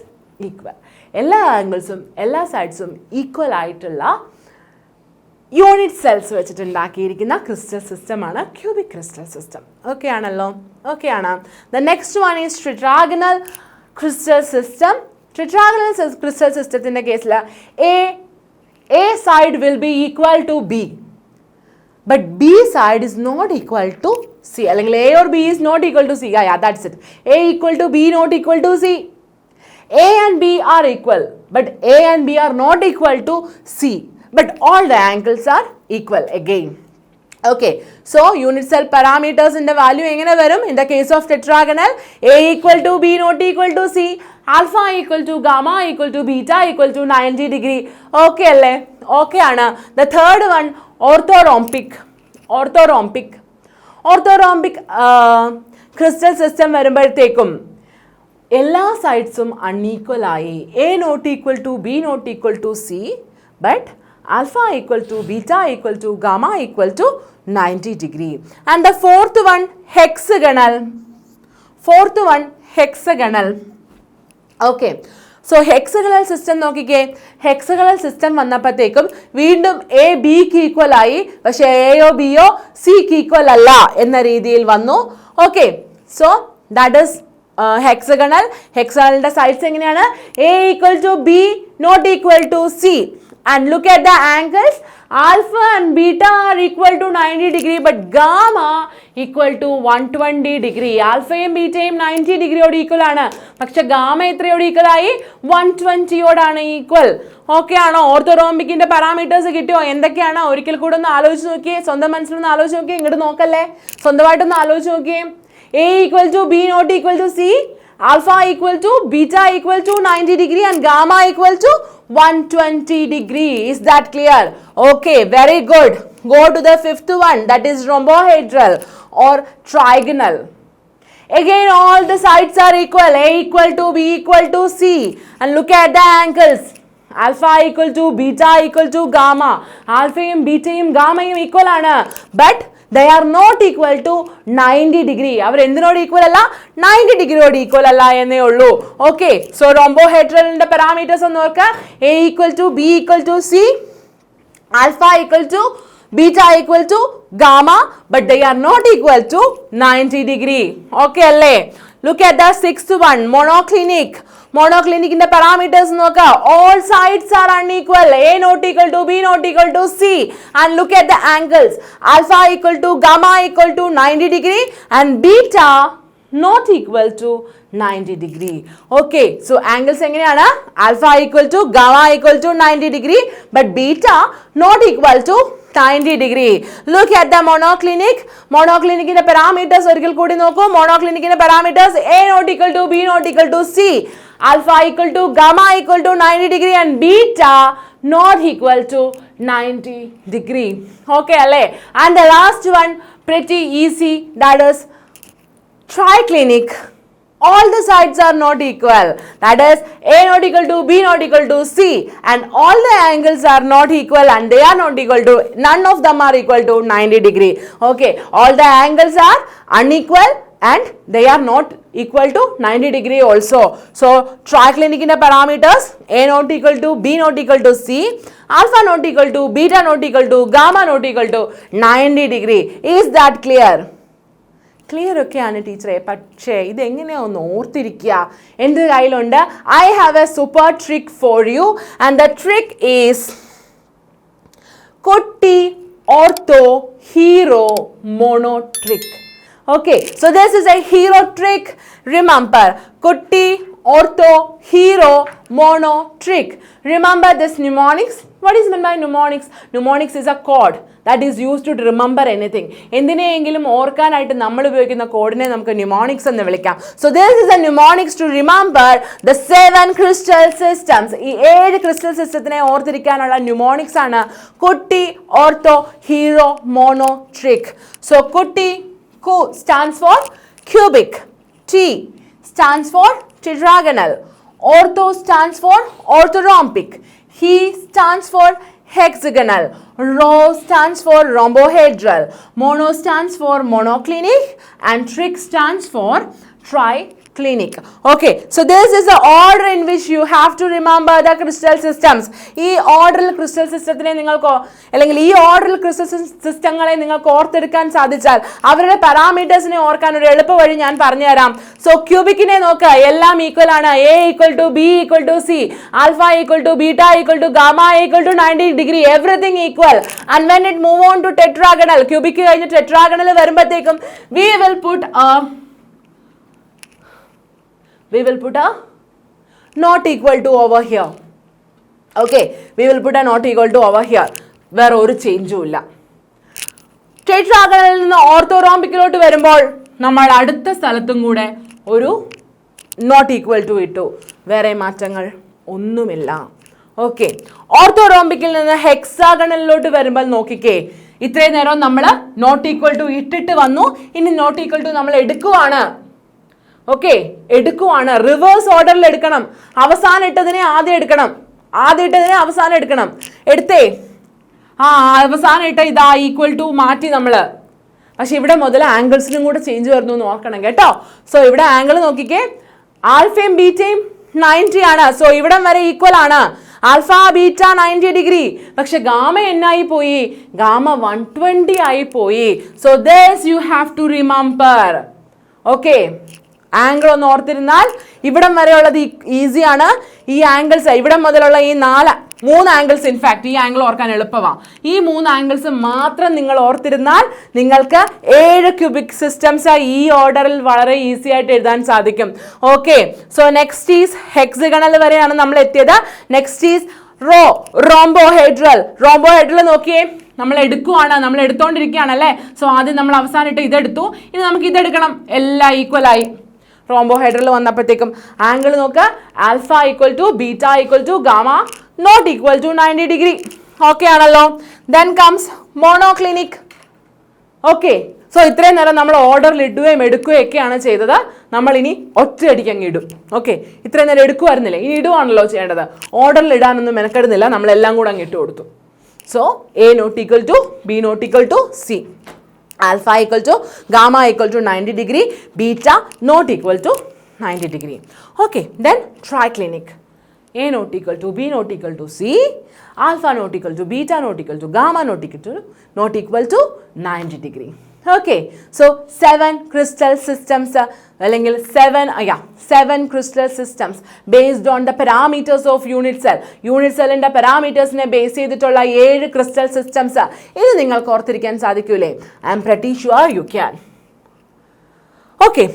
equal. എല്ലാ ആംഗിൾസും എല്ലാ സൈഡ്സും equal ആയിട്ടുള്ള യൂണിറ്റ് സെൽസ് വെച്ചിട്ടുണ്ടാക്കിയിരിക്കുന്ന crystal സിസ്റ്റമാണ് ക്യൂബിക് ക്രിസ്റ്റൽ സിസ്റ്റം. ഓക്കെ ആണല്ലോ? Okay ആണ്. The next one is tetragonal crystal system. Tetragonal crystal സിസ്റ്റത്തിൻ്റെ കേസിൽ A side will be equal to B, but B side is not equal to C. അല്ലെങ്കിൽ A or B is not equal to C. Yeah, that's it. A equal to B not equal to C. A and B are equal, but A and B are not equal to C. But all the angles are equal again. Okay, so unit cell parameters in the value എങ്ങനെ വരും? In the case of tetragonal, A equal to B not equal to C, alpha equal to gamma equal to beta equal to 90 degree. Okay അല്ലേ? Okay ആണ്. The third one, orthorhombic crystal system വരുമ്പോഴത്തേക്കും എല്ലാ സൈഡ്സും unequal ആയി. A not equal to B not equal to C, but alpha equal to beta equal to gamma equal to 90 degree. And the fourth one, hexagonal. Okay. So hexagonal system നോക്കിക്കേ, hexagonal system വന്നപ്പോഴത്തേക്കും വീണ്ടും A ബിക്ക് equal ആയി, പക്ഷേ എയോ ബിയോ സിക്ക് equal അല്ല എന്ന രീതിയിൽ വന്നു. Okay, so that is hexagonal. ഹെക്സഗണലിന്റെ സൈഡ്സ് എങ്ങനെയാണ്? A equal to B not equal to C. And look at the angles. Alpha and beta are equal to 90 degree, but gamma equal to 120 degree. Alphയും ബീറ്റയും 90 ഡിഗ്രിയോട് equal ആണ്, പക്ഷെ gamma എത്രയോട് equal ആയി? 120യോടാണ് equal. Okay ആണോ? ഓർത്തോറോംബിക്കിന്റെ parameters കിട്ടിയോ? എന്തൊക്കെയാണ്? ഒരിക്കൽ കൂടെ ഒന്ന് ആലോചിച്ച് നോക്കിയേ, സ്വന്തം മനസ്സിലൊന്ന് ആലോചിച്ച് നോക്കിയേ, ഇങ്ങോട്ട് നോക്കല്ലേ, സ്വന്തമായിട്ടൊന്ന് ആലോചിച്ച് നോക്കിയേ. A equal to B not equal to C, alpha equal to beta equal to 90 degree and gamma equal to 120 degree. Is that clear? Okay, very good. Go to the fifth one, that is rhombohedral or trigonal. Again, all the sides are equal. A equal to B equal to C. And look at the angles. Alpha equal to beta equal to gamma. Alphയും ബീറ്റയും ഗാമയും equal ആണ്, but they are not equal to 90 degree. അവർ എന്തിനോട് equal അല്ല? 90 ഡിഗ്രിയോട് equal അല്ല എന്നേ ഉള്ളൂ. ഓക്കെ, സോ റോംബോഹെഡ്രലിന്റെ പാരാമീറ്റേഴ്സ് ഒന്ന് ഓർക്കുക. A equal to B equal to C, alpha equal to beta equal to gamma, but they are not equal to 90 degree. Okay അല്ലേ? Look at the sixth one, monoclinic. Monoclinic in the parameters നോക്കുക. All sides are unequal. A not equal to B not equal to C. And look at the angles. Alpha equal to gamma equal to 90 degree and beta not equal to 90 degree. Okay, so angles എങ്ങനെയാണ്? Alpha equal to gamma equal to 90 degree, but beta not equal to 90 degree. Look at the monoclinic. Monoclinic in the parameters ഒരിക്കൽ കൂടി നോക്കൂ. Monoclinic in the parameters A not equal to B not equal to C. Alpha equal to gamma equal to 90 degree and beta not equal to 90 degree. Okay alle? And the last one, pretty easy, that is triclinic. All the sides are not equal, that is A not equal to B not equal to C, and all the angles are not equal and they are not equal to, none of them are equal to 90 degree. Okay, all the angles are unequal and they are not equal to 90 degree also. So triclinic in the parameters, A not equal to B not equal to C, alpha not equal to beta not equal to gamma not equal to 90 degree. Is that clear? Clear ഒക്കെയാണ് ടീച്ചറെ, പക്ഷേ ഇതെങ്ങനെയാ ഒന്ന് ഓർത്തിരിക്കുക? എൻ്റെ കയ്യിലുണ്ട്. I have a super trick for you and the trick is കുട്ടി ortho hero mono trick. Okay, so this is a hero trick. Remember, kutti, ortho, hero, mono, trick. Remember this mnemonics. What is meant by mnemonics? Mnemonics is a code that is used to remember anything. എന്തിനെയെങ്കിലും ഓർക്കാനായിട്ട് നമ്മൾ ഉപയോഗിക്കുന്ന കോഡിനെ നമുക്ക് mnemonics എന്ന് വിളിക്കാം. So this is a mnemonics to remember the 7 crystal systems. ഈ 7 crystal systemത്തിനെ ഓർത്തിരിക്കാനുള്ള mnemonics ആണ് കുട്ടി, ortho, hero, mono, trick. So കുട്ടി Q stands for cubic, T stands for Tridragonal, ortho stands for orthorhombic, he stands for hexagonal, rho stands for rhombohedral, mono stands for monoclinic, and trick stands for triclinic. Okay, so this is the order in which you have to remember the crystal systems. ഈ ഓർഡറിൽ crystal സിസ്റ്റത്തിനെ നിങ്ങൾക്ക് അല്ലെങ്കിൽ ഈ ഓർഡറിൽ crystal സിസ്റ്റങ്ങളെ നിങ്ങൾക്ക് ഓർത്തെടുക്കാൻ സാധിച്ചാൽ അവരുടെ പാരാമീറ്റേഴ്സിനെ ഓർക്കാൻ ഒരു എളുപ്പ വഴി ഞാൻ പറഞ്ഞുതരാം. സോ ക്യൂബിക്കിനെ നോക്കുക, എല്ലാം ഈക്വൽ ആണ്. A equal to B equal to C, alpha equal to beta equal to gamma equal to 90 degree, everything equal. And when it move on to tetragonal, cubic കഴിഞ്ഞ് ടെട്രാഗണൽ വരുമ്പോഴത്തേക്കും we will put a not equal to over here. Okay, we will put a not equal to over here. വേറെ ഒരു ചേഞ്ചും ഇല്ല. ടെട്രാഗണലിൽ നിന്ന് ഓർത്തോറോംബിക്കിലോട്ട് വരുമ്പോൾ നമ്മൾ അടുത്ത സ്ഥലത്തും കൂടെ ഒരു നോട്ട് ഈക്വൽ ടു ഇട്ടു. വേറെ മാറ്റങ്ങൾ ഒന്നുമില്ല. ഓക്കെ, ഓർത്തോറോംബിക്കിൽ നിന്ന് ഹെക്സാഗണലിലോട്ട് വരുമ്പോൾ നോക്കിക്കേ, ഇത്രയും നേരം നമ്മൾ നോട്ട് ഈക്വൽ ടു ഇട്ടിട്ട് വന്നു. ഇനി നോട്ട് ഈക്വൽ ടു നമ്മൾ എടുക്കുവാണ്. ഓക്കെ, എടുക്കുവാണ്. റിവേഴ്സ് ഓർഡറിൽ എടുക്കണം. അവസാനം ഇട്ടതിനെ ആദ്യം എടുക്കണം, ആദ്യം ഇട്ടതിനെ അവസാനം എടുക്കണം. എടുത്തേ, അവസാനമായിട്ട് ഇതാ ഈക്വൽ ടു മാറ്റി നമ്മൾ. പക്ഷെ ഇവിടെ മുതൽ ആംഗിൾസിനും കൂടെ ചേഞ്ച് വരുന്നു എന്ന് ഓർക്കണം കേട്ടോ. സോ ഇവിടെ ആംഗിൾ നോക്കിക്കേ, ആൽഫയും ബീറ്റയും 90 ആണ്. സോ ഇവിടം വരെ ഈക്വൽ ആണ്. Alpha beta 90 degree. പക്ഷെ ഗാമ എന്നായി പോയി? ഗാമ 120 ആയി പോയി. So this you have to remember. Okay, angle ഒന്ന് ഓർത്തിരുന്നാൽ ഇവിടം വരെയുള്ളത് ഈസിയാണ്. ഈ ആംഗിൾസ് ഇവിടം മുതലുള്ള ഈ 3 ആംഗിൾസ്, ഇൻഫാക്ട് ഈ ആംഗിൾ ഓർക്കാൻ എളുപ്പമാണ്. ഈ 3 ആംഗിൾസ് മാത്രം നിങ്ങൾ ഓർത്തിരുന്നാൽ നിങ്ങൾക്ക് 7 ക്യൂബിക് സിസ്റ്റംസ് ഈ ഓർഡറിൽ വളരെ ഈസി ആയിട്ട് എഴുതാൻ സാധിക്കും. Okay, so next is hexagonal വരെയാണ് നമ്മൾ എത്തിയത്. Next is rhombohedral. റോംബോഹെഡ്രൽ നോക്കിയേ, നമ്മൾ എടുത്തോണ്ടിരിക്കുകയാണ് അല്ലേ. സോ ആദ്യം നമ്മൾ അവസാനമായിട്ട് ഇതെടുത്തു, ഇനി നമുക്ക് ഇതെടുക്കണം. എല്ലാം ഈക്വൽ ആയി. റോംബോഹെഡ്രൽ വന്നപ്പോഴത്തേക്കും ആംഗിൾ നോക്കുക, alpha equal to beta equal to gamma not equal to 90 degree. Okay ആണല്ലോ. Then comes monoclinic. Okay, so ഇത്രയും നേരം നമ്മൾ ഓർഡറിൽ ഇടുകയും എടുക്കുകയും ഒക്കെയാണ് ചെയ്തത്. നമ്മൾ ഇനി ഒറ്റയടിക്ക് അങ്ങ് ഇടും. ഓക്കെ, ഇത്രയും നേരം എടുക്കുമായിരുന്നില്ലേ, ഇനി ഇടുവാണല്ലോ ചെയ്യേണ്ടത്. ഓർഡറിൽ ഇടാനൊന്നും മെനക്കെടുന്നില്ല, നമ്മളെല്ലാം കൂടെ അങ്ങ് ഇട്ട് കൊടുത്തു. So A not equal to B not equal to C, alpha equal to gamma equal to 90 degree, beta not equal to 90 degree. Okay, then triclinic. A not equal to B not equal to C, alpha not equal to beta not equal to gamma not equal to 90 degree. Okay, so 7 crystal systems, അല്ലെങ്കിൽ 7 crystal systems based on the parameters of unit cell. Unit സെല്ലിന്റെ പാരാമീറ്റേഴ്സിനെ base ചെയ്തിട്ടുള്ള 7 crystal systems. ഇത് നിങ്ങൾക്ക് ഓർത്തിരിക്കാൻ സാധിക്കൂലേ? I'm pretty sure you can. Okay,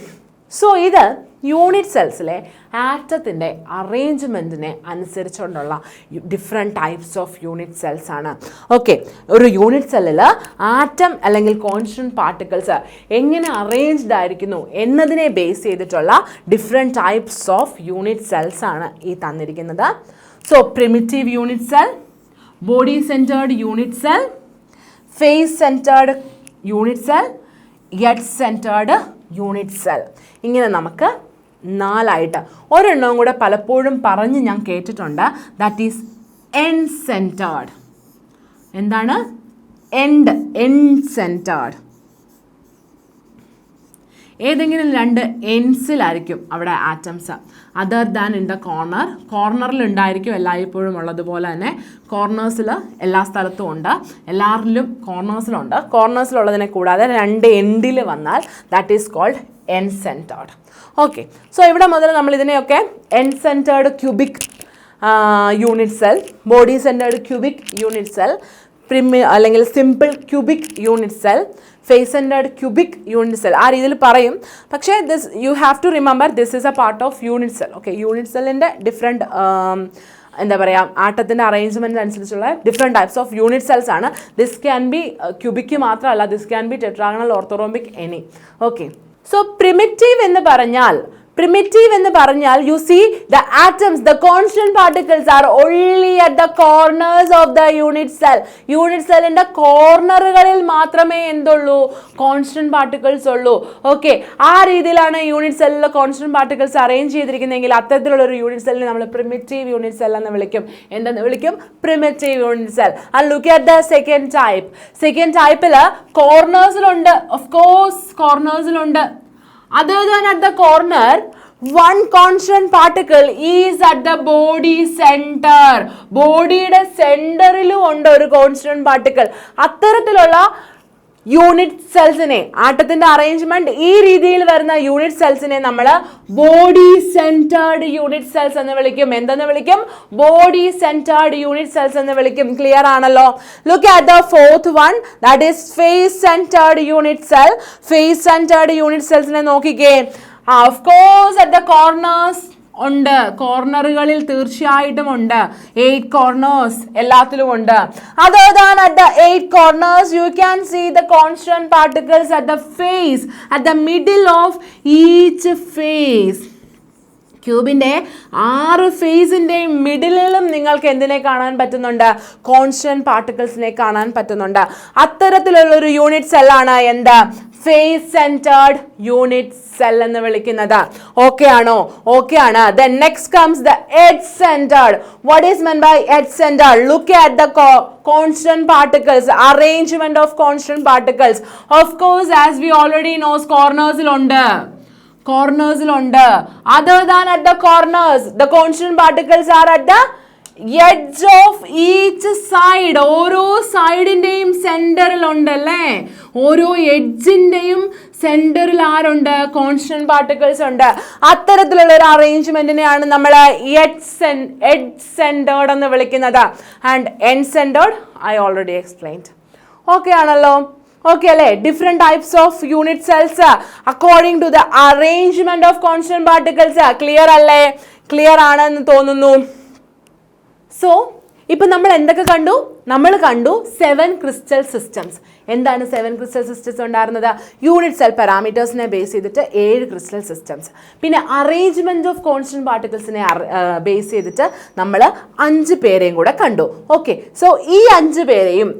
so ഇത് unit സെൽസിലെ ആറ്റത്തിൻ്റെ അറേഞ്ച്മെൻറ്റിനെ അനുസരിച്ചുകൊണ്ടുള്ള different types of unit cells ആണ്. ഓക്കെ, ഒരു യൂണിറ്റ് സെല്ലിൽ ആറ്റം അല്ലെങ്കിൽ കോൺസ്റ്റന്റ് പാർട്ടിക്കിൾസ് എങ്ങനെ അറേഞ്ച്ഡ് ആയിരിക്കുന്നു എന്നതിനെ ബേസ് ചെയ്തിട്ടുള്ള different types of unit cells ആണ് ഈ തന്നിരിക്കുന്നത്. So primitive unit cell, body centred unit cell, face centred unit cell, edge centred unit cell. ഇങ്ങനെ നമുക്ക് 4 ഒരെണ്ണവും കൂടെ പലപ്പോഴും പറഞ്ഞ് ഞാൻ കേട്ടിട്ടുണ്ട്. That is end centred. എന്താണ്? End centred. ഏതെങ്കിലും 2 എൻഡ്സിലായിരിക്കും അവിടെ atoms, other than in the കോർണറിൽ ഉണ്ടായിരിക്കും എല്ലായ്പ്പോഴും ഉള്ളതുപോലെ തന്നെ കോർണേഴ്സിൽ എല്ലാ സ്ഥലത്തും ഉണ്ട്, എല്ലാവരിലും കോർണേഴ്സിലുണ്ട്. കോർണേഴ്സിലുള്ളതിനെ കൂടാതെ 2 എൻഡിൽ വന്നാൽ that is called end centred. Okay, so ഇവിടെ മുതൽ നമ്മൾ ഇതിനെയൊക്കെ end centred cubic unit cell, body centred cubic unit cell, അല്ലെങ്കിൽ simple cubic unit cell, face centred cubic unit cell, ആ രീതിയിൽ പറയും. പക്ഷേ this you have to remember this is a part of unit cell. Okay, unit സെല്ലിൻ്റെ different എന്താ പറയുക, ആട്ടത്തിൻ്റെ arrangement അനുസരിച്ചുള്ള different types of unit cells ആണ്. ദിസ് ക്യാൻ ബി ക്യൂബിക്ക് മാത്രമല്ല, this can be tetragonal, orthorhombic, any. Okay, so primitive എന്ന് പറഞ്ഞാൽ you see the atoms, the constant particles are only at the corners of the unit cell. Unit സെല്ലിന്റെ കോർണറുകളിൽ മാത്രമേ എന്തുള്ളൂ? Constant particles ഉള്ളൂ. Okay, ആ രീതിയിലാണ് unit സെല്ലിലെ കോൺസ്റ്റന്റ് പാർട്ടിക്കിൾസ് അറേഞ്ച് ചെയ്തിരിക്കുന്നതെങ്കിൽ അത്തരത്തിലുള്ള ഒരു യൂണിറ്റ് സെല്ലിനെ നമ്മൾ പ്രിമിറ്റീവ് യൂണിറ്റ് സെൽ എന്ന് വിളിക്കും. എന്തെന്ന് വിളിക്കും? Primitive unit cell. And look at the second ടൈപ്പിൽ കോർണേഴ്സിലുണ്ട്, ഓഫ് കോഴ്സ് കോർണേഴ്സിലുണ്ട്. Other than at the corner, one constant particle is at the body center. ബോഡിയുടെ സെന്ററിലും ഉണ്ട് ഒരു കോൺസ്റ്റന്റ് പാർട്ടിക്കിൾ. അത്തരത്തിലുള്ള യൂണിറ്റ് സെൽസിനെ, ആട്ടത്തിന്റെ അറേഞ്ച്മെന്റ് ഈ രീതിയിൽ വരുന്ന യൂണിറ്റ് സെൽസിനെ നമ്മൾ ബോഡി സെന്റേർഡ് യൂണിറ്റ് സെൽസ് എന്ന് വിളിക്കും. എന്തെന്ന് വിളിക്കും? ബോഡി സെന്റേർഡ് യൂണിറ്റ് സെൽസ് എന്ന് വിളിക്കും. ക്ലിയർ ആണല്ലോ? Look at the fourth one, that is face centred unit cell. Face centred unit സെൽസിനെ നോക്കിക്കേ. Of course at the corners ഉണ്ട്, കോർണറുകളിൽ തീർച്ചയായിട്ടും ഉണ്ട്. 8 corners എല്ലാത്തിലും ഉണ്ട്. Other than at the 8 corners, you can see the constant particles at the face, at the middle of each face. ക്യൂബിൻ്റെ 6 ഫേസിൻ്റെയും മിഡിലും നിങ്ങൾക്ക് എന്തിനെ കാണാൻ പറ്റുന്നുണ്ട്? കോൺസ്റ്റന്റ് പാർട്ടിക്കിൾസിനെ കാണാൻ പറ്റുന്നുണ്ട്. അത്തരത്തിലുള്ളൊരു യൂണിറ്റ് സെല്ലാണ് എന്ത്? ഫേസ് സെന്റേർഡ് യൂണിറ്റ് സെൽ എന്ന് വിളിക്കുന്നത്. ഓക്കെ ആണോ? ഓക്കെ ആണ്. Then next comes the edge centered. What is meant by edge centered? Look at the constant particles, arrangement of constant particles. Of course, as we already know, corners ഉണ്ട്. Other than at the corners, the constant particles are at the edge of each side. ഓരോ സൈഡിൻ്റെയും സെൻറ്ററിലുണ്ട് അല്ലേ? ഓരോ എഡ്ജിൻ്റെയും സെൻറ്ററിൽ ആരുണ്ട്? Constant particles ഉണ്ട്. അത്തരത്തിലുള്ള ഒരു അറേഞ്ച്മെന്റിനെയാണ് നമ്മൾ എഡ്ജ് സെൻറ്റേർഡ് എന്ന് വിളിക്കുന്നത്. And end centred I already explained. Okay ആണല്ലോ? ഓക്കെ അല്ലേ? Different types of unit cells according to the arrangement of constant particles. Clear അല്ലേ? ക്ലിയർ ആണെന്ന് തോന്നുന്നു. സോ ഇപ്പം നമ്മൾ എന്തൊക്കെ കണ്ടു? നമ്മൾ കണ്ടു 7 ക്രിസ്റ്റൽ സിസ്റ്റംസ്. എന്താണ് 7 ക്രിസ്റ്റൽ സിസ്റ്റംസ് ഉണ്ടായിരുന്നത്? യൂണിറ്റ് സെൽ പാരാമീറ്റേഴ്സിനെ ബേസ് ചെയ്തിട്ട് 7 ക്രിസ്റ്റൽ സിസ്റ്റംസ്. പിന്നെ അറേഞ്ച്മെന്റ് ഓഫ് കോൺസ്റ്റന്റ് പാർട്ടിക്കിൾസിനെ ബേസ് ചെയ്തിട്ട് നമ്മൾ 5 പേരെയും കൂടെ കണ്ടു. ഓക്കെ, സോ ഈ 5 പേരെയും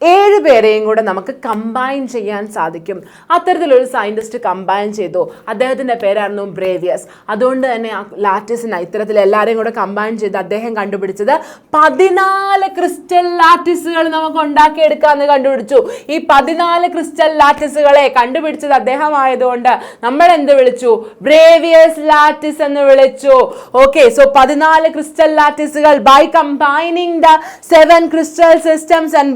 7 പേരെയും കൂടെ നമുക്ക് കമ്പൈൻ ചെയ്യാൻ സാധിക്കും. അത്തരത്തിലൊരു സയൻറ്റിസ്റ്റ് കമ്പൈൻ ചെയ്തു. അദ്ദേഹത്തിൻ്റെ പേരായിരുന്നു ബ്രേവിയസ്. അതുകൊണ്ട് തന്നെ ലാറ്റിസിനെ ഇത്തരത്തിൽ എല്ലാവരെയും കൂടെ കമ്പൈൻ ചെയ്ത് അദ്ദേഹം കണ്ടുപിടിച്ചത് 14 ക്രിസ്റ്റൽ ലാറ്റിസുകൾ നമുക്ക് ഉണ്ടാക്കിയെടുക്കാമെന്ന് കണ്ടുപിടിച്ചു. ഈ 14 ക്രിസ്റ്റൽ ലാറ്റിസുകളെ കണ്ടുപിടിച്ചത് അദ്ദേഹം ആയതുകൊണ്ട് നമ്മൾ എന്ത് വിളിച്ചു? ബ്രേവിയസ് ലാറ്റിസ് എന്ന് വിളിച്ചു. ഓക്കെ, സോ 14 ക്രിസ്റ്റൽ ലാറ്റിസുകൾ by combining the 7 crystal systems and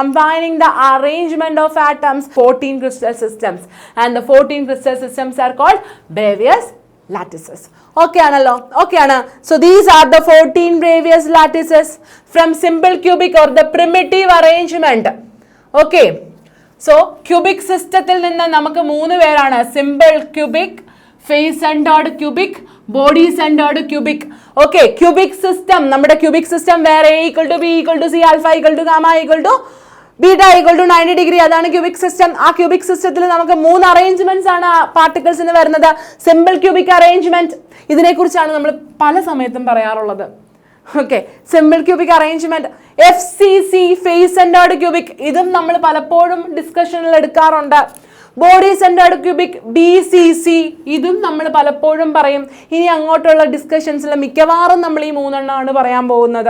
combining the arrangement of atoms, 14 crystal systems, and the 14 crystal systems are called Bravais lattices. Okay analo? Okay ana? So these are the 14 Bravais lattices from simple cubic or the primitive arrangement. Okay, so cubic systemത്തിൽ നിന്ന് നമുക്ക് 3 പേരാണ്: simple cubic, face centered cubic, body centered cubic. Okay, cubic system, നമ്മുടെ cubic system where A equal to B equal to C, alpha equal to gamma equal to beta equal to 90 degree. അതാണ് cubic system. ആ cubic സിസ്റ്റത്തിൽ നമുക്ക് 3 arrangements ആണ് പാർട്ടിക്കിൾസിന് വരുന്നത്. Simple cubic arrangement, ഇതിനെക്കുറിച്ചാണ് നമ്മൾ പല സമയത്തും പറയാറുള്ളത്. Okay, simple cubic arrangement. FCC, face centred cubic, ഇതും നമ്മൾ പലപ്പോഴും ഡിസ്കഷനിൽ എടുക്കാറുണ്ട്. ബോഡി സെന്റേർഡ് ക്യൂബിക്, BCC, ഇതും നമ്മൾ പലപ്പോഴും പറയും. ഇനി അങ്ങോട്ടുള്ള ഡിസ്കഷൻസിൽ മിക്കവാറും നമ്മൾ ഈ 3 എണ്ണമാണ് പറയാൻ പോകുന്നത്.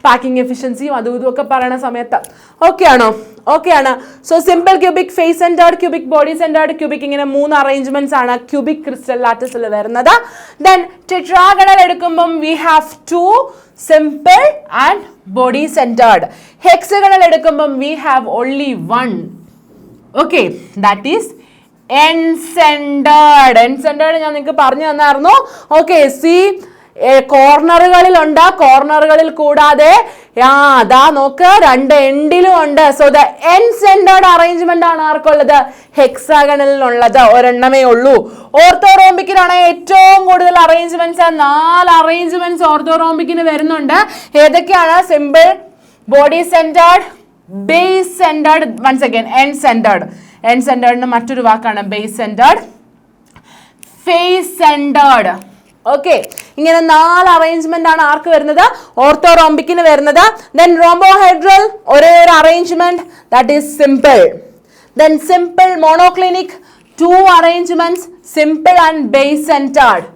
പാക്കിംഗ് എഫിഷ്യൻസിയും അതും ഇതുമൊക്കെ പറയുന്ന സമയത്ത്. ഓക്കെ ആണോ? ഓക്കെ ആണ്. So simple cubic, face centred cubic, body centred cubic, ഇങ്ങനെ 3 അറേഞ്ച്മെന്റ്സ് ആണ് ക്യൂബിക് ക്രിസ്റ്റൽ ലാറ്റിസിൽ വരുന്നത്. ദെൻ ടെട്രാഗണൽ എടുക്കുമ്പം we have 2 simple and body centred. Hexagonal എടുക്കുമ്പം we have only 1. Okay, that is end centred. End centred ഞാൻ നിങ്ങൾക്ക് പറഞ്ഞു തന്നായിരുന്നു. ഓക്കെ, സി കോർണറുകളിലുണ്ട്, കോർണറുകളിൽ കൂടാതെ അതാ നോക്ക് 2 എൻഡിലും ഉണ്ട്. സോ ദ എൻസെൻഡേർഡ് അറേഞ്ച്മെന്റ് ആണ് ആർക്കുള്ളത്? ഹെക്സാഗണലിനുള്ളത്. ഒരെണ്ണമേ ഉള്ളൂ. ഓർത്തോറോംബിക്കിനാണ് ഏറ്റവും കൂടുതൽ അറേഞ്ച്മെന്റ്സ്. 4 അറേഞ്ച്മെന്റ്സ് ഓർത്തോറോംബിക്കിന് വരുന്നുണ്ട്. ഏതൊക്കെയാണ്? Simple, body centred, base centred, once again end centred. End സെന്റേർഡിന് മറ്റൊരു വാക്കാണ് base centred, face centred. Okay, ഇങ്ങനെ 4 അറേഞ്ച്മെന്റ് ആണ് ആർക്ക് വരുന്നത്? ഓർത്തോറോംബിക്കിന് വരുന്നത്. ദെൻ റോംബോഹെഡ്രൽ, ഒരേ ഒരു arrangement, that is simple. Then simple monoclinic, 2 arrangements, simple and base centred.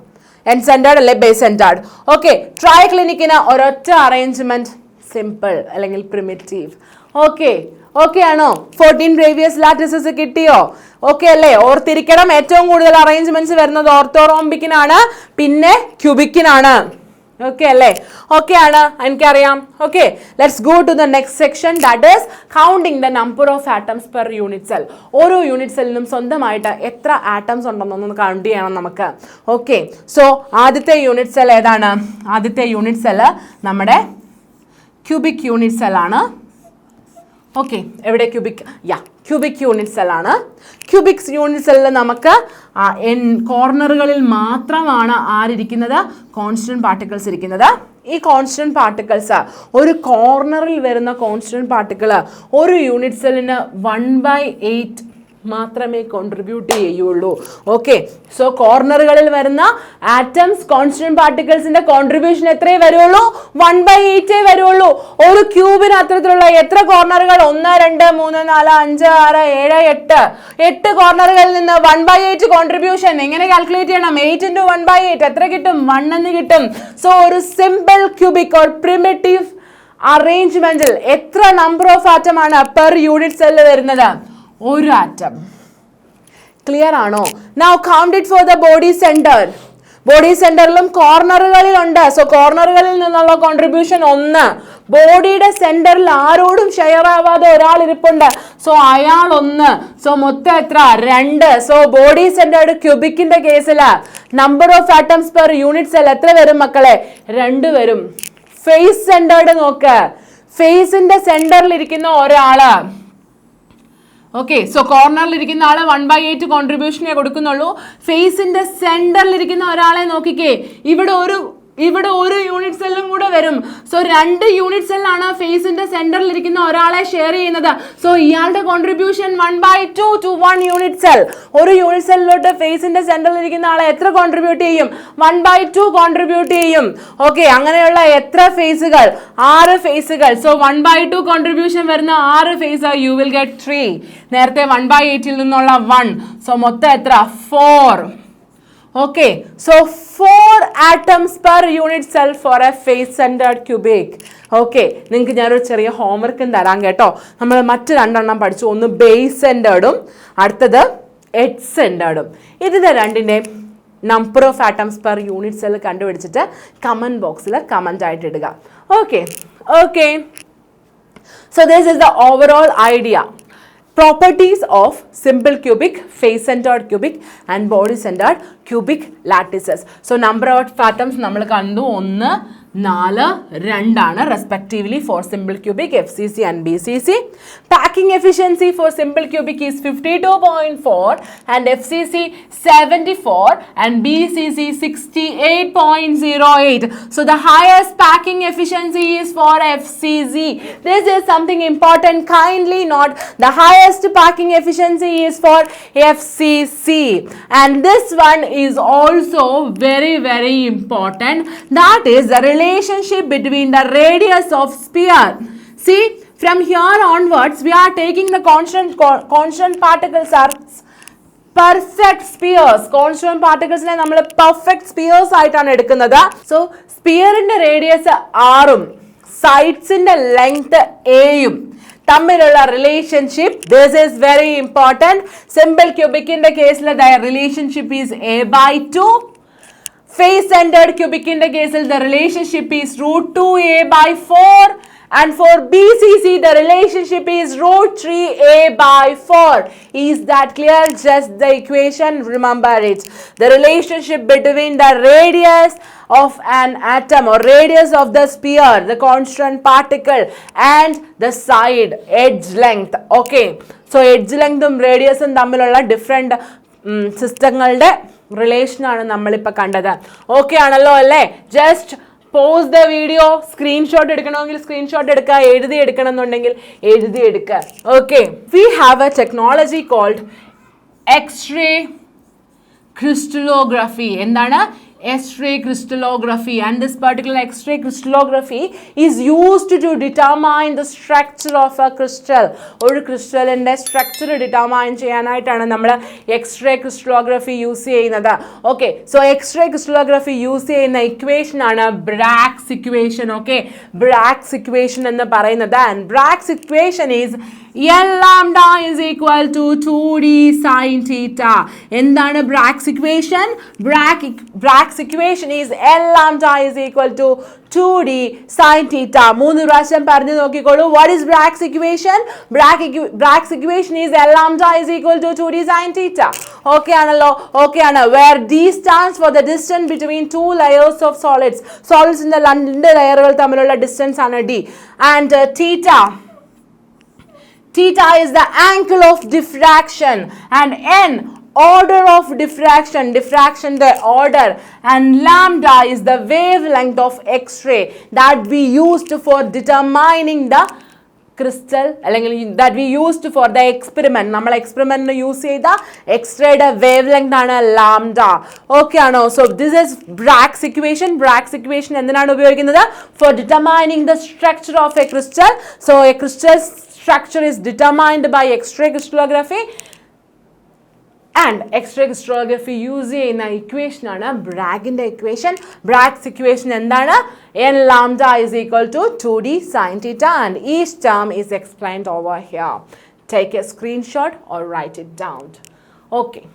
End centred അല്ലെ ബേസ് സെന്റേർഡ്. ഓക്കെ, ട്രൈക്ലിനിക്കിന് ഒരൊറ്റ അറേഞ്ച്മെന്റ്, സിമ്പിൾ അല്ലെങ്കിൽ പ്രിമിറ്റീവ്. ഓക്കെ, ഓക്കെ ആണോ? 14 Bravais ലാറ്റിസസ് കിട്ടിയോ? ഓക്കെ അല്ലേ? ഓർത്തിരിക്കണം, ഏറ്റവും കൂടുതൽ അറേഞ്ച്മെന്റ്സ് വരുന്നത് ഓർത്തോറോംബിക്കിനാണ്, പിന്നെ ക്യൂബിക്കിനാണ്. ഓക്കെ അല്ലേ? ഓക്കെ ആണ്, എനിക്കറിയാം. Okay, let's go to the next section, that is counting the number of atoms per unit cell. ഓരോ യൂണിറ്റ് സെല്ലിനും സ്വന്തമായിട്ട് എത്ര ആറ്റംസ് ഉണ്ടെന്നൊന്ന് കൗണ്ട് ചെയ്യണം നമുക്ക്. ഓക്കെ, സോ ആദ്യത്തെ യൂണിറ്റ് സെൽ ഏതാണ്? ആദ്യത്തെ യൂണിറ്റ് സെല്ല് നമ്മുടെ ക്യൂബിക് യൂണിറ്റ് സെല്ലാണ്. ഓക്കെ, എവിടെ? ക്യൂബിക്, ക്യൂബിക് യൂണിറ്റ് സെല്ലാണ്. ക്യൂബിക് യൂണിറ്റ് സെല്ലിൽ നമുക്ക് കോർണറുകളിൽ മാത്രമാണ് ആരിയ്ക്കുന്നത്? കോൺസ്റ്റന്റ് പാർട്ടിക്കിൾസ് ഇരിക്കുന്നത്. ഈ കോൺസ്റ്റന്റ് പാർട്ടിക്കിൾസ്, ഒരു കോർണറിൽ വരുന്ന കോൺസ്റ്റന്റ് പാർട്ടിക്കിൾ ഒരു യൂണിറ്റ് സെല്ലിന് 1/8 മാത്രമേ കോൺട്രിബ്യൂട്ട് ചെയ്യുള്ളൂ. ഓക്കെ, സോ കോർണറുകളിൽ വരുന്ന ആറ്റംസ് കോൺസ്റ്റന്റ് പാർട്ടിക്കിൾസിന്റെ കോൺട്രിബ്യൂഷൻ എത്രയേ വരുള്ളൂ? 1/8 വരുള്ളൂ. ഒരു ക്യൂബിന് അത്തരത്തിലുള്ള എത്ര കോർണറുകൾ? 1 2 3 4 5 6 7 8 കോർണറുകളിൽ നിന്ന് 1/8 കോൺട്രിബ്യൂഷൻ എങ്ങനെ കാൽക്കുലേറ്റ് ചെയ്യണം? 8 into 1/8 എത്ര കിട്ടും? 1 എന്ന് കിട്ടും. സോ ഒരു സിമ്പിൾ ക്യൂബിക് ഓർ പ്രിമിറ്റീവ് അറേഞ്ച്മെന്റിൽ എത്ര നമ്പർ ഓഫ് ആറ്റം ആണ് പെർ യൂണിറ്റ് സെല്ല് വരുന്നത്? ഒരു ആറ്റം. ക്ലിയർ ആണോ? Now count it for the body centre. Body സെന്ററിലും കോർണറുകളിലുണ്ട്. സോ കോർണറുകളിൽ നിന്നുള്ള കോൺട്രിബ്യൂഷൻ 1. ബോഡിയുടെ സെന്ററിൽ ആരോടും ഷെയർ ആവാതെ ഒരാൾ ഇരിപ്പുണ്ട്. സോ അയാൾ 1. സോ മൊത്തം എത്ര? 2. സോ ബോഡി സെന്റർഡ് ക്യൂബിക്കിന്റെ കേസിൽ number of atoms per unit cell എത്ര വരും മക്കളെ? 2 വരും. ഫേസ് സെന്റർഡ് നോക്ക്. ഫേസിന്റെ സെന്ററിൽ ഇരിക്കുന്ന ഒരാള്, ഓക്കെ, സോ കോർണറിൽ ഇരിക്കുന്ന ആള് 1/8 കോൺട്രിബ്യൂഷനെ കൊടുക്കുന്നുള്ളൂ. ഫേസിന്റെ സെന്ററിൽ ഇരിക്കുന്ന ഒരാളെ നോക്കിക്കേ, ഇവിടെ ഒരു യൂണിറ്റ് സെല്ലും കൂടെ വരും. സോ 2 യൂണിറ്റ് സെല്ലാണ് ഫേസിന്റെ സെന്ററിൽ ഇരിക്കുന്ന ഒരാളെ ഷെയർ ചെയ്യുന്നത്. സോ ഇയാളുടെ കോൺട്രിബ്യൂഷൻ 1/2 to 1 യൂണിറ്റ് സെൽ. ഒരു യൂണിറ്റ് സെല്ലിലോട്ട് ഫേസിന്റെ സെന്ററിൽ ഇരിക്കുന്ന ആളെ എത്ര കോൺട്രിബ്യൂട്ട് ചെയ്യും? 1/2 കോൺട്രിബ്യൂട്ട് ചെയ്യും. ഓക്കെ, അങ്ങനെയുള്ള എത്ര ഫേസുകൾ? 6 ഫേസുകൾ. സോ 1/2 കോൺട്രിബ്യൂഷൻ വരുന്ന 6 ഫേസ് യു വിൽ ഗെറ്റ് 3. നേരത്തെ 1/8 നിന്നുള്ള 1. സോ മൊത്തം എത്ര? 4. Okay, so 4 atoms per unit cell for a face-centered cubic. Okay, നിങ്ങൾക്ക് ഞാനൊരു ചെറിയ ഹോംവർക്കും തരാം കേട്ടോ. നമ്മൾ മറ്റ് 2 എണ്ണം പഠിച്ചു. ഒന്ന് ബേസ് സെന്റേർഡും അടുത്തത് എഡ്ജ് സെന്റേർഡും. ഇതിന്റെ രണ്ടിൻ്റെയും number of atoms per unit cell കണ്ടുപിടിച്ചിട്ട് കമൻറ്റ് ബോക്സിൽ കമൻ്റ് ആയിട്ട് ഇടുക. Okay okay, so this is the overall idea. Properties of simple cubic, face-centered cubic and body-centered cubic lattices. So number of atoms നമ്മൾ കണ്ടു 1 4 2 ആണ് respectively for simple cubic, FCC and BCC. Packing efficiency for simple cubic is 52.4 and FCC 74 and BCC 68.08. So the highest packing efficiency is for FCC. This is something important. Kindly note, the highest packing efficiency is for FCC. And this one is also very, very important. That is the relationship between the radius of sphere. See, from here onwards we are taking the constant particles are perfect spheres. Constant particles ne nammal perfect spheres aayittaan edukkunnathu. So sphere inde radius r um sides inde length a um തമ്മിലുള്ള റിലേഷൻഷിപ്പ്, this is very important. Simple ക്യൂബിക്കിന്റെ കേസിൽ the relationship is a/2. Face centred ക്യൂബിക്കിന്റെ കേസിൽ the relationship is √2a/4. And for BCC, the relationship is √3a/4. Is that clear? Just the equation, remember it. The relationship between the radius of an atom or radius of the sphere, the constant particle, and the side edge length. Okay, so edge length um radius um തമ്മിലുള്ള different സിസ്റ്റങ്ങളുടെ relation ആണ് നമ്മളിപ്പോൾ കണ്ടത്. Okay ആണല്ലോ അല്ലേ? Just pause the video. Screenshot എടുക്കണമെങ്കിൽ screenshot എടുക്കുക, എഴുതി എടുക്കണം എന്നുണ്ടെങ്കിൽ എഴുതി എടുക്കുക. Okay, we have a technology called X-ray crystallography. എന്താണ്? X-ray crystallography. And this particular X-ray crystallography is used to determine the structure of a crystal. ഒരു ക്രിസ്റ്റലിൻ്റെ സ്ട്രക്ചർ ഡിറ്റർമൈൻ ചെയ്യാനായിട്ടാണ് നമ്മൾ എക്സ്റേ ക്രിസ്റ്റലോഗ്രഫി യൂസ് ചെയ്യുന്നത്. ഓക്കെ, സോ എക്സ്റേ ക്രിസ്റ്റലോഗ്രഫി യൂസ് ചെയ്യുന്ന equation ആണ് Bragg's equation. Okay, Bragg's equation എന്ന് പറയുന്നത്. And Bragg's equation is L lambda is equal to 2d sin theta. എന്താണ് Bragg's equation? Bragg's equation is L lambda is equal to 2d sin theta. 3 പ്രാവശ്യം പറഞ്ഞു നോക്കിക്കോളൂ. What is Bragg's equation? Bragg's equation is L lambda is equal to 2d sin theta. Okay ആണല്ലോ? Okay ആണ്. Where d stands for the distance between two layers of solids. സോളിഡ്സിന്റെ 2 ലെയറുകൾ തമ്മിലുള്ള distance ആണ് d. And theta is the angle of diffraction, and n order of diffraction the order, and lambda is the wavelength of X-ray that we used for determining the crystal അല്ലെങ്കിൽ that we used for the experiment, നമ്മൾ എക്സ്പെരിമെന്റിന് use ചെയ്ത എക്സ്റേയുടെ wavelength ആണ് lambda. Okay ആണോ? So this is Bragg's equation. Bragg's equation എന്തിനാണ് ഉപയോഗിക്കുന്നത്? For determining the structure of a crystal. So a crystal structure is determined by X-ray crystallography, and X-ray crystallography use ചെയ്യുന്ന equation ആണ് ബ്രാഗിന്റെ equation. Bragg's equation എന്താണ്? n lambda is equal to 2d sin theta, and each term is explained over here. Take a screenshot or write it down. Okay.